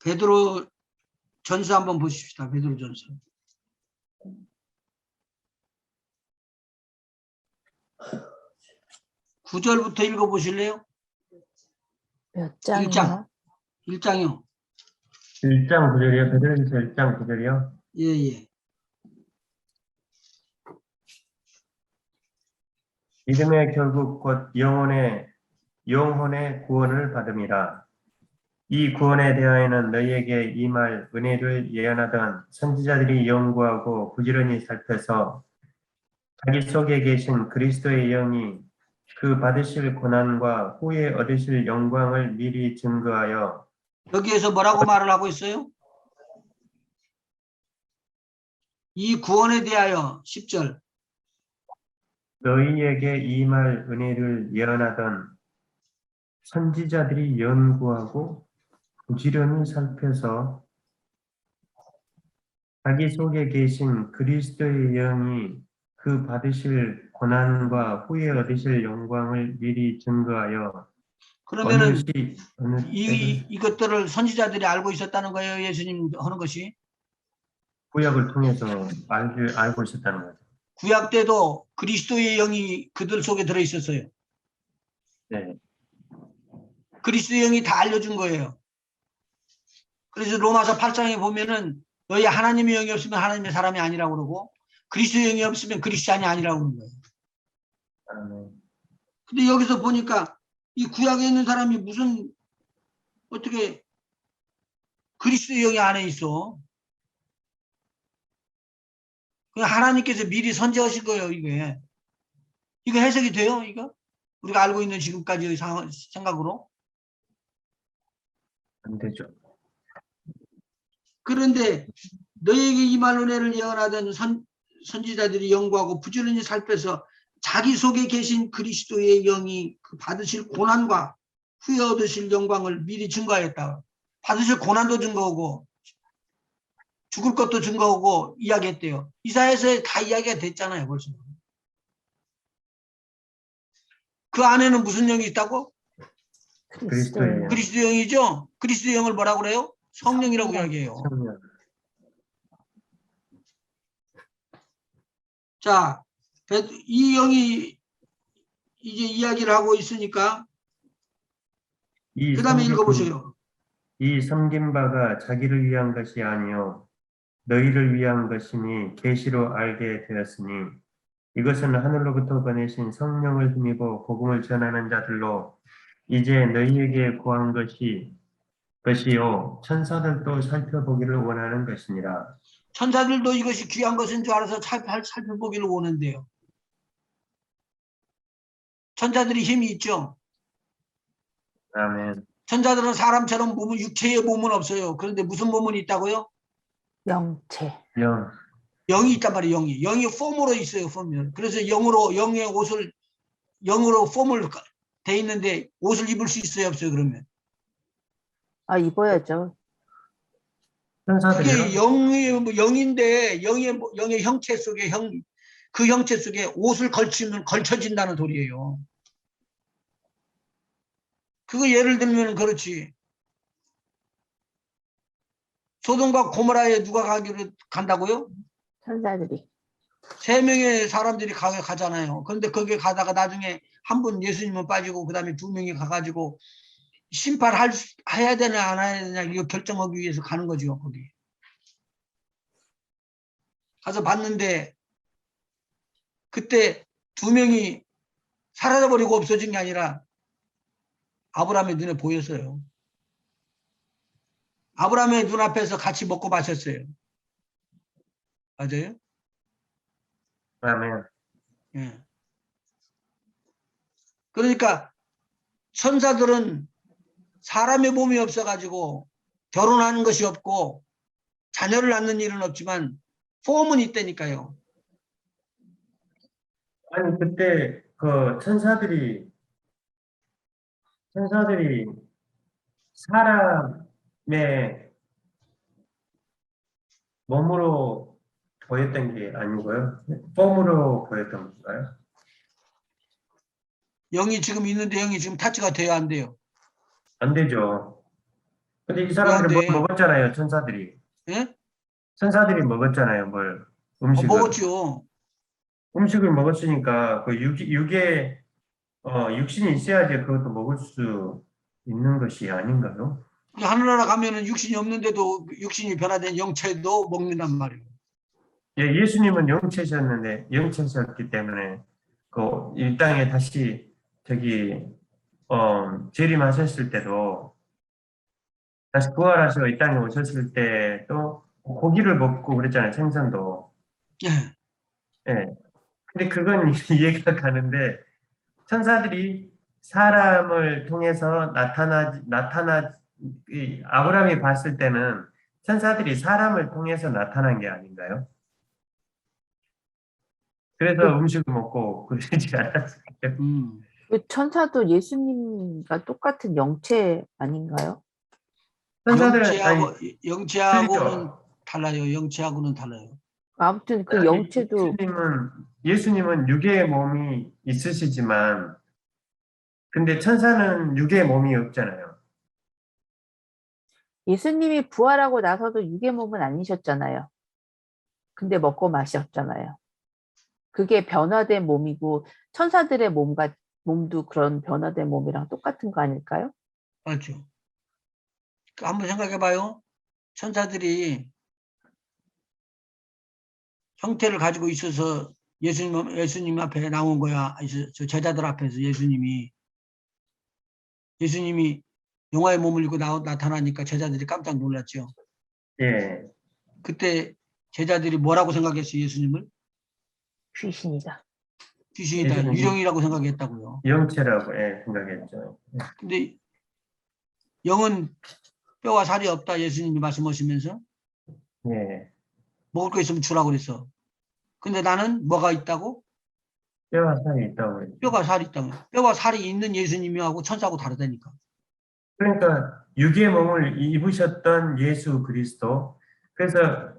베드로 전서 한번 보십시다. 베드로 전서. 9절부터 읽어보실래요? 몇 장이요? 1장이요. 1장 9절이요? 베드로전서 1장 9절이요? 예. 믿음의 결국 곧 영혼의 구원을 받음이라. 이 구원에 대하여는 너희에게 임할 은혜를 예언하던 선지자들이 연구하고 부지런히 살펴서 자기 속에 계신 그리스도의 영이 그 받으실 고난과 후에 얻으실 영광을 미리 증거하여. 여기에서 뭐라고 말을 하고 있어요? 이 구원에 대하여 10절. 너희에게 임할 은혜를 예언하던 선지자들이 연구하고 부지런히 살펴서 자기 속에 계신 그리스도의 영이 그 받으실 고난과 후에 얻으실 영광을 미리 증거하여. 그러면은 어느 때든 이것들을 선지자들이 알고 있었다는 거예요. 예수님 하는 것이. 구약을 통해서 알고 있었다는 거죠. 구약 때도 그리스도의 영이 그들 속에 들어 있었어요. 네. 그리스도의 영이 다 알려준 거예요. 그래서 로마서 8장에 보면은 너희 하나님의 영이 없으면 하나님의 사람이 아니라고 그러고 그리스도의 영이 없으면 그리스도인이 아니라고 그러는 거예요. 근데 여기서 보니까 이 구약에 있는 사람이 무슨 어떻게 그리스도의 영이 안에 있어. 그냥 하나님께서 미리 선제하신 거예요. 이게. 이거 해석이 돼요? 이거? 우리가 알고 있는 지금까지의 생각으로. 안 되죠. 그런데 너에게 임할 은혜를 예언하던 선지자들이 연구하고 부지런히 살펴서 자기 속에 계신 그리스도의 영이 그 받으실 고난과 후에 얻으실 영광을 미리 증거하였다. 받으실 고난도 증거하고 죽을 것도 증거하고 이야기했대요. 이사야서에 다 이야기가 됐잖아요. 벌써. 그 안에는 무슨 영이 있다고? 그리스도예요. 그리스도 영이죠? 그리스도 영을 뭐라고 그래요? 성령이라고 성령. 이야기해요. 성령. 자, 이 영이 이제 이야기를 하고 있으니까 이 그 다음에 섬김- 읽어보세요. 이 섬긴 바가 자기를 위한 것이 아니요 너희를 위한 것이니 계시로 알게 되었으니 이것은 하늘로부터 보내신 성령을 힘입어 복음을 전하는 자들로 이제 너희에게 구한 것이요 천사들도 살펴보기를 원하는 것이니라. 천사들도 이것이 귀한 것인 줄 알아서 살펴보기를 원한대요. 천사들이 힘이 있죠. 아멘. 천사들은 사람처럼 몸은 육체의 몸은 없어요. 그런데 무슨 몸은 있다고요? 영체. 영. 영이 있단 말이에요. 영이 폼으로 있어요. 폼이. 그래서 영의 옷을 영으로 폼을 돼 있는데 옷을 입을 수 있어요, 없어요? 그러면 아, 입어야죠. 천사들이요? 그게 영인데 영의 형체 속에 그 형체 속에 옷을 걸쳐진다는 소리예요. 그거 예를 들면 그렇지. 소돔과 고모라에 누가 간다고요? 천사들이. 3명의 사람들이 가잖아요. 그런데 거기에 가다가 나중에 한 분 예수님은 빠지고 그다음에 2명이 가가지고 심판해야 되나 안 해야 되나 이거 결정하기 위해서 가는 거죠. 거기 가서 봤는데 그때 2명이 사라져버리고 없어진 게 아니라 아브라함의 눈에 보였어요. 아브라함의 눈앞에서 같이 먹고 마셨어요. 맞아요? 아멘. 예. 그러니까 천사들은 사람의 몸이 없어가지고 결혼하는 것이 없고 자녀를 낳는 일은 없지만 폼은 있다니까요. 아니 그때 그 천사들이 사람의 몸으로 보였던 게 아니고요. 폼으로 보였던 건가요? 영이 지금 있는데 영이 지금 타치가 돼야 안 돼요. 안 되죠. 근데 이 왜 안 사람들이 뭘 돼? 먹었잖아요, 천사들이. 예? 천사들이 먹었잖아요, 뭘. 음식을. 먹었죠. 음식을 먹었으니까 그 육에 육신이 있어야지 그것도 먹을 수 있는 것이 아닌가요? 하늘나라 가면은 육신이 없는데도 육신이 변화된 영체도 먹는단 말이에요. 예, 예수님은 영체셨기 때문에 그 이 땅에 다시 저기 재림하셨을 때도 다시 부활하시고 이 땅에 오셨을 때도 고기를 먹고 그랬잖아요, 생선도. 예. 예. 근데 그건 이해가 가는데 천사들이 사람을 통해서 아브라함이 봤을 때는 천사들이 사람을 통해서 나타난 게 아닌가요? 그래서 음식을 먹고 그러지 않았을까요? 그 천사도 예수님과 똑같은 영체 아닌가요? 천사들은 아니 영체하고는 틀리죠. 달라요. 영체하고는 달라요. 아무튼 그 아니, 영체도 예수님은 육의 몸이 있으시지만 근데 천사는 육의 몸이 없잖아요. 예수님이 부활하고 나서도 육의 몸은 아니셨잖아요. 근데 먹고 마셨잖아요. 그게 변화된 몸이고 천사들의 몸도 그런 변화된 몸이랑 똑같은 거 아닐까요? 맞죠? 한번 생각해 봐요. 천사들이 형태를 가지고 있어서 예수님 앞에 나온 거야. 저 제자들 앞에서 예수님이 영화의 몸을 입고 나타나니까 제자들이 깜짝 놀랐죠. 예. 그때 제자들이 뭐라고 생각했어요? 예수님을? 귀신이다. 귀신이다. 예수님. 유령이라고 생각했다고요. 영체라고 생각했죠. 근데 영은 뼈와 살이 없다. 예수님이 말씀하시면서 예. 먹을 거 있으면 주라고 그랬어. 근데 나는 뭐가 있다고? 뼈와 살이 있다고 그랬죠. 뼈가 살이 있다고. 뼈와 살이 있는 예수님하고 천사하고 다르다니까. 그러니까 육의 몸을 입으셨던 예수 그리스도. 그래서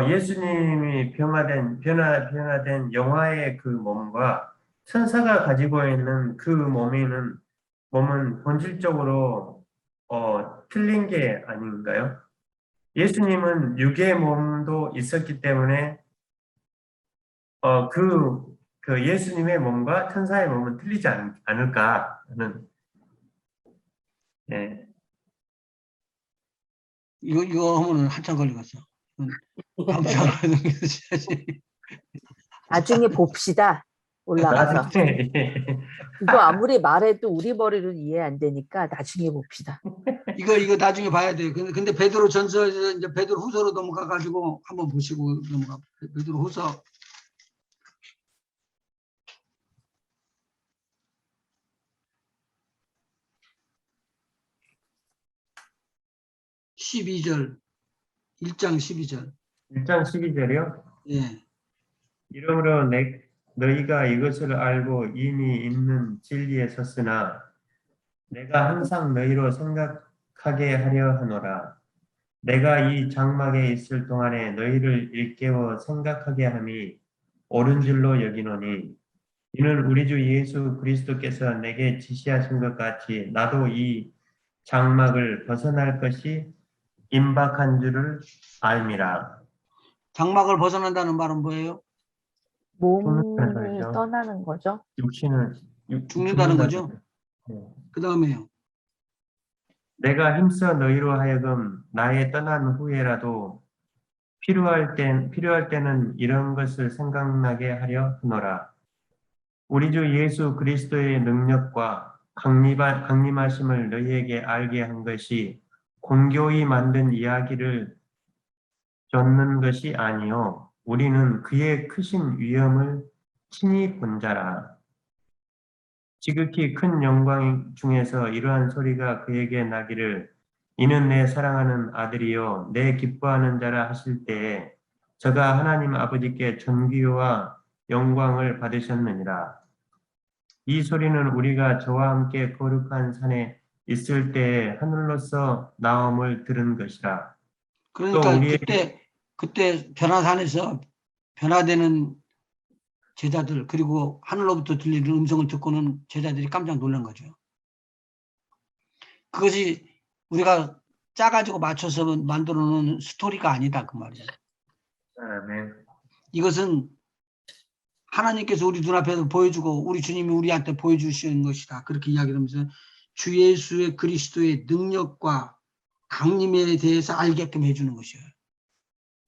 예수님이 변화된 영화의 그 몸과 천사가 가지고 있는 그 몸에는 몸은 본질적으로 틀린 게 아닌가요? 예수님은 육의 몸도 있었기 때문에 그 예수님의 몸과 천사의 몸은 틀리지 않을까 하는. 예. 이거 하면은 한참 걸리겠어. 다음 시간에 넘겨주셔야지. 나중에 봅시다. 올라가서. 나중에 이거 아무리 말해도 우리 머리로는 이해 안 되니까 나중에 봅시다. 이거 나중에 봐야 돼. 근데 베드로 전서에서 이제 베드로 후서로 넘어가 가지고 한번 보시고 넘어가. 베드로 후서 12절, 1장 12절. 1장 12절이요. 예. 이러므로 너희가 이것을 알고 이미 있는 진리에 섰으나 내가 항상 너희로 생각하게 하려 하노라. 내가 이 장막에 있을 동안에 너희를 일깨워 생각하게 함이 옳은 줄로 여기노니 이는 우리 주 예수 그리스도께서 내게 지시하신 것 같이 나도 이 장막을 벗어날 것이 임박한 줄을 알미라. 장막을 벗어난다는 말은 뭐예요? 죽는다는 몸을 소리죠. 떠나는 거죠. 육신을 죽는다는 거죠? 네. 그 다음에요. 내가 힘써 너희로 하여금 나의 떠난 후에라도 필요할 때는 이런 것을 생각나게 하려 하노라. 우리 주 예수 그리스도의 능력과 강림하심을 너희에게 알게 한 것이 공교히 만든 이야기를 쫓는 것이 아니요 우리는 그의 크신 위엄을 친히 본 자라. 지극히 큰 영광 중에서 이러한 소리가 그에게 나기를 이는 내 사랑하는 아들이요 내 기뻐하는 자라 하실 때에 저가 하나님 아버지께 존귀와 영광을 받으셨느니라. 이 소리는 우리가 저와 함께 거룩한 산에 있을 때에 하늘로서 나옴을 들은 것이라. 그러니까 우리에게 그때 변화산에서 변화되는 제자들 그리고 하늘로부터 들리는 음성을 듣고는 제자들이 깜짝 놀란 거죠. 그것이 우리가 짜가지고 맞춰서 만들어 놓은 스토리가 아니다 그 말이에요. 아멘. 이것은 하나님께서 우리 눈앞에서 보여주고 우리 주님이 우리한테 보여주시는 것이다. 그렇게 이야기하면서 주 예수의 그리스도의 능력과 강림에 대해서 알게끔 해주는 것이에요.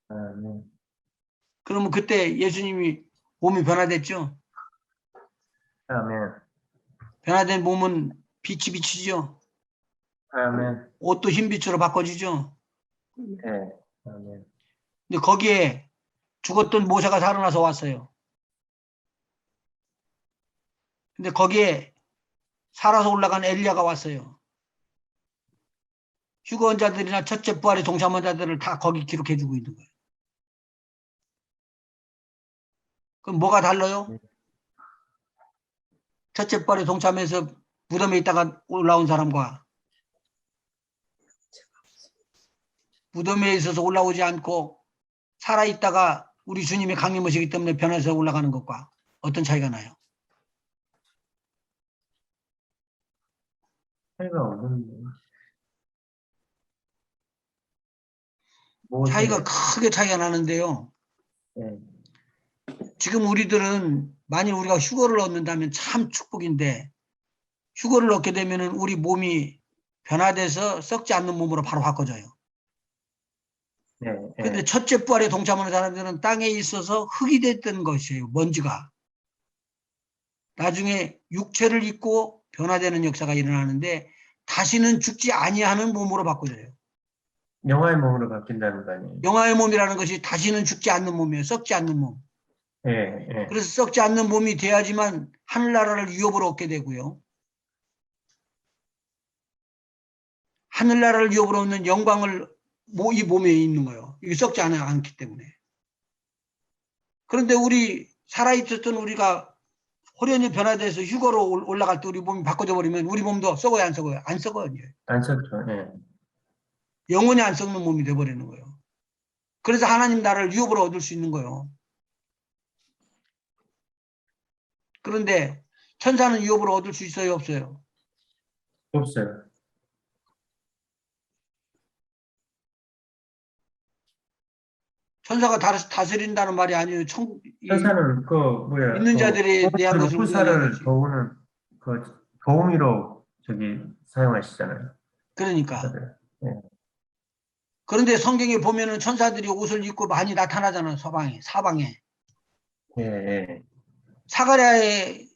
아멘. 그러면 그때 예수님이 몸이 변화됐죠. 아멘. 변화된 몸은 빛이 비치죠. 아멘. 옷도 흰빛으로 바꿔지죠. 네. 아멘. 근데 거기에 죽었던 모세가 살아나서 왔어요. 근데 거기에 살아서 올라간 엘리야가 왔어요. 휴거한 자들이나 첫째 부활에 동참한 자들을 다 거기 기록해주고 있는 거예요. 그럼 뭐가 달라요? 첫째 부활에 동참해서 무덤에 있다가 올라온 사람과 무덤에 있어서 올라오지 않고 살아있다가 우리 주님이 강림하시기 때문에 변해서 올라가는 것과 어떤 차이가 나요? 차이가 없는데. 차이가 크게 차이가 나는데요. 네. 지금 우리들은 만일 우리가 휴거를 얻는다면 참 축복인데 휴거를 얻게 되면 우리 몸이 변화돼서 썩지 않는 몸으로 바로 바꿔져요. 네. 그런데 첫째 부활에 동참하는 사람들은 땅에 있어서 흙이 됐던 것이에요. 먼지가. 나중에 육체를 입고 변화되는 역사가 일어나는데 다시는 죽지 아니하는 몸으로 바꿔져요. 영화의 몸으로 바뀐다는 거 아니에요? 영화의 몸이라는 것이 다시는 죽지 않는 몸이에요. 썩지 않는 몸. 네. 네. 그래서 썩지 않는 몸이 돼야지만 하늘나라를 유업으로 얻게 되고요. 하늘나라를 유업으로 얻는 영광을 이 몸에 있는 거예요. 이게 썩지 않기 때문에. 그런데 우리 살아있었던 우리가 호련히 변화돼서 휴거로 올라갈 때 우리 몸이 바꿔져 버리면 우리 몸도 썩어요, 안 썩어요? 안 썩어요. 안 썼죠. 네. 영원히 안 썩는 몸이 돼버리는 거예요. 그래서 하나님 나라를 유업으로 얻을 수 있는 거예요. 그런데 천사는 유업으로 얻을 수 있어요, 없어요? 없어요. 천사가 다스린다는 말이 아니에요. 천사는 그 뭐야 믿는 자들에 대한 것을 우리가 후사를 얘기하지. 도우는 그 도우미로 저기 사용하시잖아요. 그러니까. 천사들. 예. 그런데 성경에 보면은 천사들이 옷을 입고 많이 나타나잖아요. 사방에. 예, 예. 사가랴에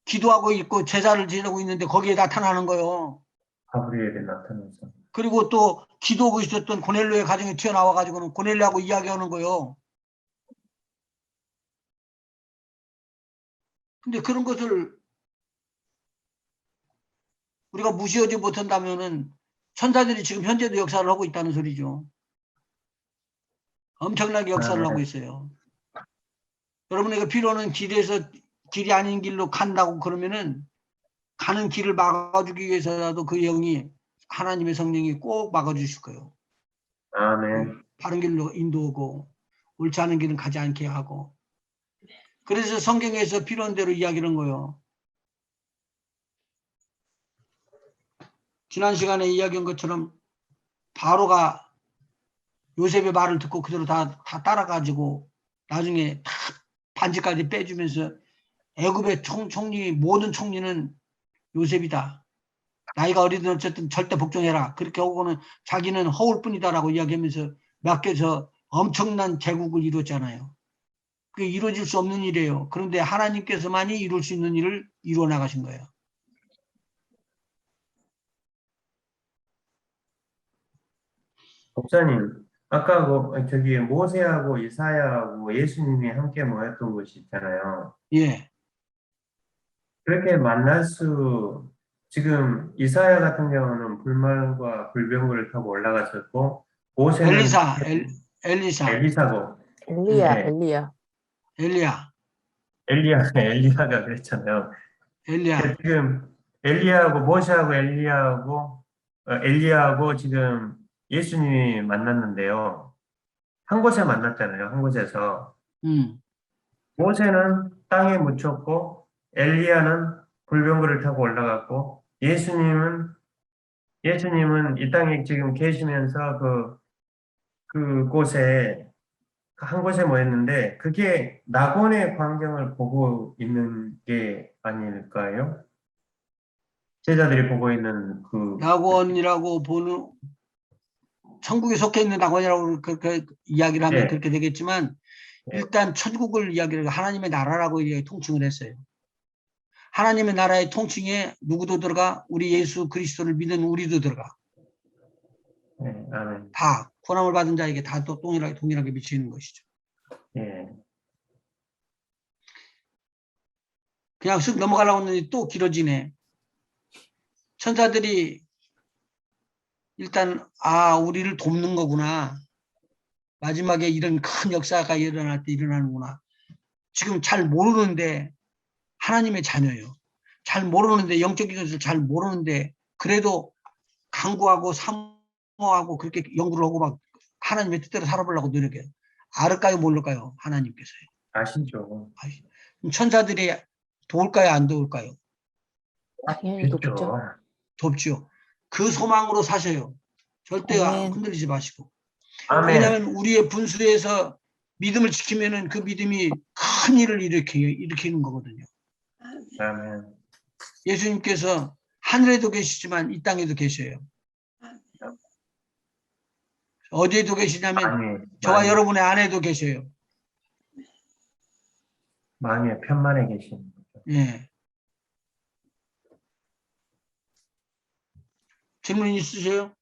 기도하고 있고 제사를 지내고 있는데 거기에 나타나는 거예요. 가브리엘이 나타나서. 그리고 또 기도하고 있었던 고넬료의 가정에 튀어나와 가지고는 고넬료하고 이야기하는 거예요. 근데 그런 것을 우리가 무시하지 못한다면은 천사들이 지금 현재도 역사를 하고 있다는 소리죠. 엄청나게 역사를 하고 있어요. 여러분에게 필요는 길이 아닌 길로 간다고 그러면은 가는 길을 막아주기 위해서라도 그 영이 하나님의 성령이 꼭 막아주실 거예요. 아멘. 바른 길로 인도하고 옳지 않은 길은 가지 않게 하고. 그래서 성경에서 필요한 대로 이야기하는 거예요. 지난 시간에 이야기한 것처럼 바로가 요셉의 말을 듣고 그대로 다 따라가지고 나중에 다 반지까지 빼주면서 애굽의 총리 모든 총리는 요셉이다. 나이가 어리든 어쨌든 절대 복종해라. 그렇게 하고는 자기는 허울 뿐이다라고 이야기하면서 맡겨서 엄청난 제국을 이뤘잖아요. 그게 이루어질 수 없는 일이에요. 그런데 하나님께서만이 이룰 수 있는 일을 이루어 나가신 거예요. 목사님, 아까 저기 모세하고 이사야하고 예수님이 함께 모였던 곳이 있잖아요. 예. 그렇게 지금 이사야 같은 경우는 불말과 불병거를 타고 올라갔었고, 모세는 엘리사, 엘리사고, 네, 엘리야, 엘리야가 그랬잖아요. 엘리야. 지금 엘리야하고 모세하고 엘리야하고 지금 예수님이 만났는데요. 한 곳에 만났잖아요. 한 곳에서. 모세는 땅에 묻혔고 엘리야는 불병거를 타고 올라갔고 예수님은 이 땅에 지금 계시면서 그곳에 한 곳에 모였는데 그게 낙원의 광경을 보고 있는 게 아닐까요? 제자들이 보고 있는 낙원이라고 보는 천국에 속해 있는 낙원이라고 그렇게 이야기를 하면 예, 그렇게 되겠지만 예, 일단 천국을 이야기를 하나님의 나라라고 통칭을 했어요. 하나님의 나라의 통칭에 누구도 들어가 우리 예수 그리스도를 믿는 우리도 들어가. 예, 아멘. 다 고난을 받은 자에게 다 또 동일하게 미치는 것이죠. 예, 그냥 쓱 넘어가려고 했는데 또 길어지네. 천사들이 일단 우리를 돕는 거구나. 마지막에 이런 큰 역사가 일어날 때 일어나는구나. 지금 잘 모르는데 하나님의 자녀예요. 잘 모르는데 영적인 것을 잘 모르는데 그래도 강구하고 사모하고 그렇게 연구를 하고 막 하나님의 뜻대로 살아보려고 노력해요. 알을까요 모를까요? 하나님께서요. 아시죠? 천사들이 도울까요 안 도울까요? 당연히 돕죠. 있죠. 돕죠. 그 소망으로 사셔요. 절대 아멘. 흔들리지 마시고. 아멘. 왜냐하면 우리의 분수에서 믿음을 지키면은 그 믿음이 큰 일을 일으키는 거거든요. 아멘. 예수님께서 하늘에도 계시지만 이 땅에도 계셔요. 어디에도 계시냐면 저와 여러분의 안에도 계셔요. 마음의 편만에 계신 거죠. 예. 질문 있으세요?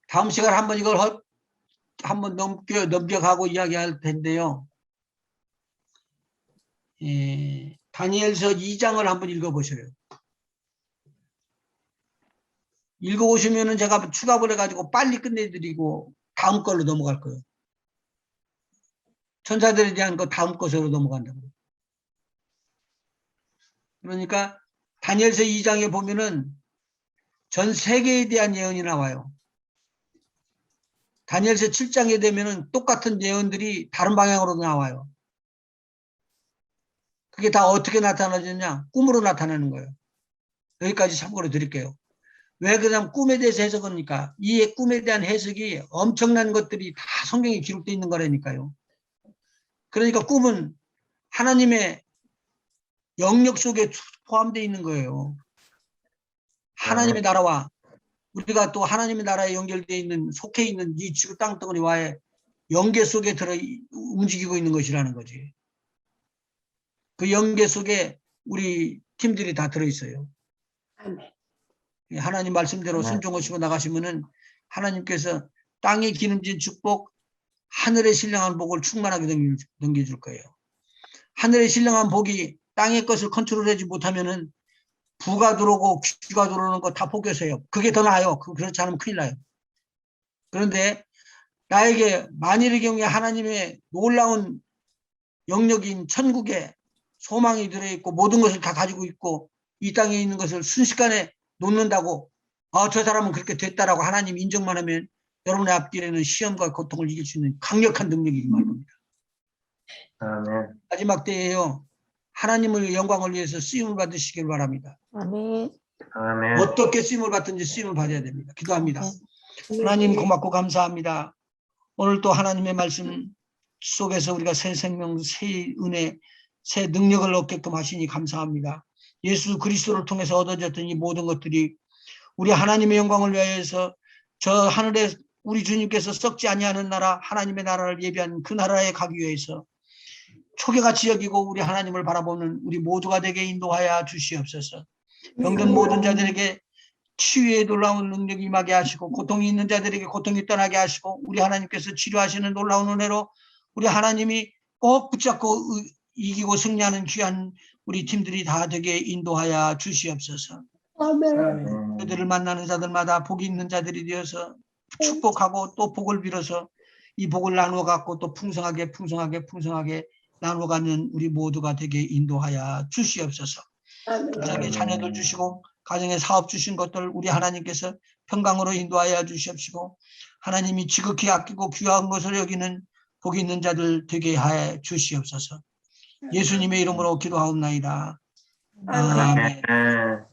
다음 시간에 한번 이걸 한번 넘겨가고 이야기할 텐데요. 예, 다니엘서 2장을 한번 읽어보셔요. 읽어보시면은 제가 추가를 해가지고 빨리 끝내드리고 다음 걸로 넘어갈 거예요. 천사들에 대한 거 다음 것으로 넘어간다고. 그러니까 다니엘서 2장에 보면은 전 세계에 대한 예언이 나와요. 다니엘서 7장에 되면은 똑같은 예언들이 다른 방향으로 나와요. 그게 다 어떻게 나타나졌냐? 꿈으로 나타나는 거예요. 여기까지 참고로 드릴게요. 왜 그냥 꿈에 대해서 해석합니까? 이 꿈에 대한 해석이 엄청난 것들이 다 성경에 기록되어 있는 거라니까요. 그러니까 꿈은 하나님의 영역 속에 포함되어 있는 거예요. 하나님의 나라와 우리가 또 하나님의 나라에 연결되어 있는 속해 있는 이 지구 땅덩어리와의 연계 속에 들어 움직이고 있는 것이라는 거지. 그 연계 속에 우리 팀들이 다 들어있어요. 아멘. 하나님 말씀대로 순종하시고 나가시면은 하나님께서 땅에 기름진 축복, 하늘에 신령한 복을 충만하게 넘겨줄 거예요. 하늘에 신령한 복이 땅의 것을 컨트롤하지 못하면은 부가 들어오고 귀가 들어오는 거 다 포기하세요. 그게 더 나아요. 그렇지 않으면 큰일 나요. 그런데 나에게 만일의 경우에 하나님의 놀라운 영역인 천국에 소망이 들어있고 모든 것을 다 가지고 있고 이 땅에 있는 것을 순식간에 놓는다고 저 사람은 그렇게 됐다라고 하나님 인정만 하면 여러분의 앞길에는 시험과 고통을 이길 수 있는 강력한 능력이 임할 겁니다. 아멘. 마지막 때에요. 하나님의 영광을 위해서 쓰임을 받으시길 바랍니다. 아멘. 아멘. 어떻게 쓰임을 받든지 쓰임을 받아야 됩니다. 기도합니다. 아멘. 하나님 고맙고 감사합니다. 오늘 또 하나님의 말씀 속에서 우리가 새 생명, 새 은혜, 새 능력을 얻게끔 하시니 감사합니다. 예수 그리스도를 통해서 얻어졌던 이 모든 것들이 우리 하나님의 영광을 위하여서 저 하늘에 우리 주님께서 썩지 아니하는 나라, 하나님의 나라를 예비한 그 나라에 가기 위해서 초계같이 여기고 우리 하나님을 바라보는 우리 모두가 되게 인도하여 주시옵소서. 병든 모든 자들에게 치유에 놀라운 능력이 임하게 하시고 고통이 있는 자들에게 고통이 떠나게 하시고 우리 하나님께서 치료하시는 놀라운 은혜로 우리 하나님이 꼭 붙잡고 이기고 승리하는 귀한 우리 팀들이 다 되게 인도하여 주시옵소서. 아멘. 그들을 만나는 자들마다 복이 있는 자들이 되어서 축복하고 또 복을 빌어서 이 복을 나누어 갖고 또 풍성하게 나누어 갖는 우리 모두가 되게 인도하여 주시옵소서. 자기 자녀들 주시고 가정에 사업 주신 것들 우리 하나님께서 평강으로 인도하여 주시옵시고 하나님이 지극히 아끼고 귀한 것을 여기는 복이 있는 자들 되게 하여 주시옵소서. 예수님의 이름으로 기도하옵나이다. 아멘. 아멘.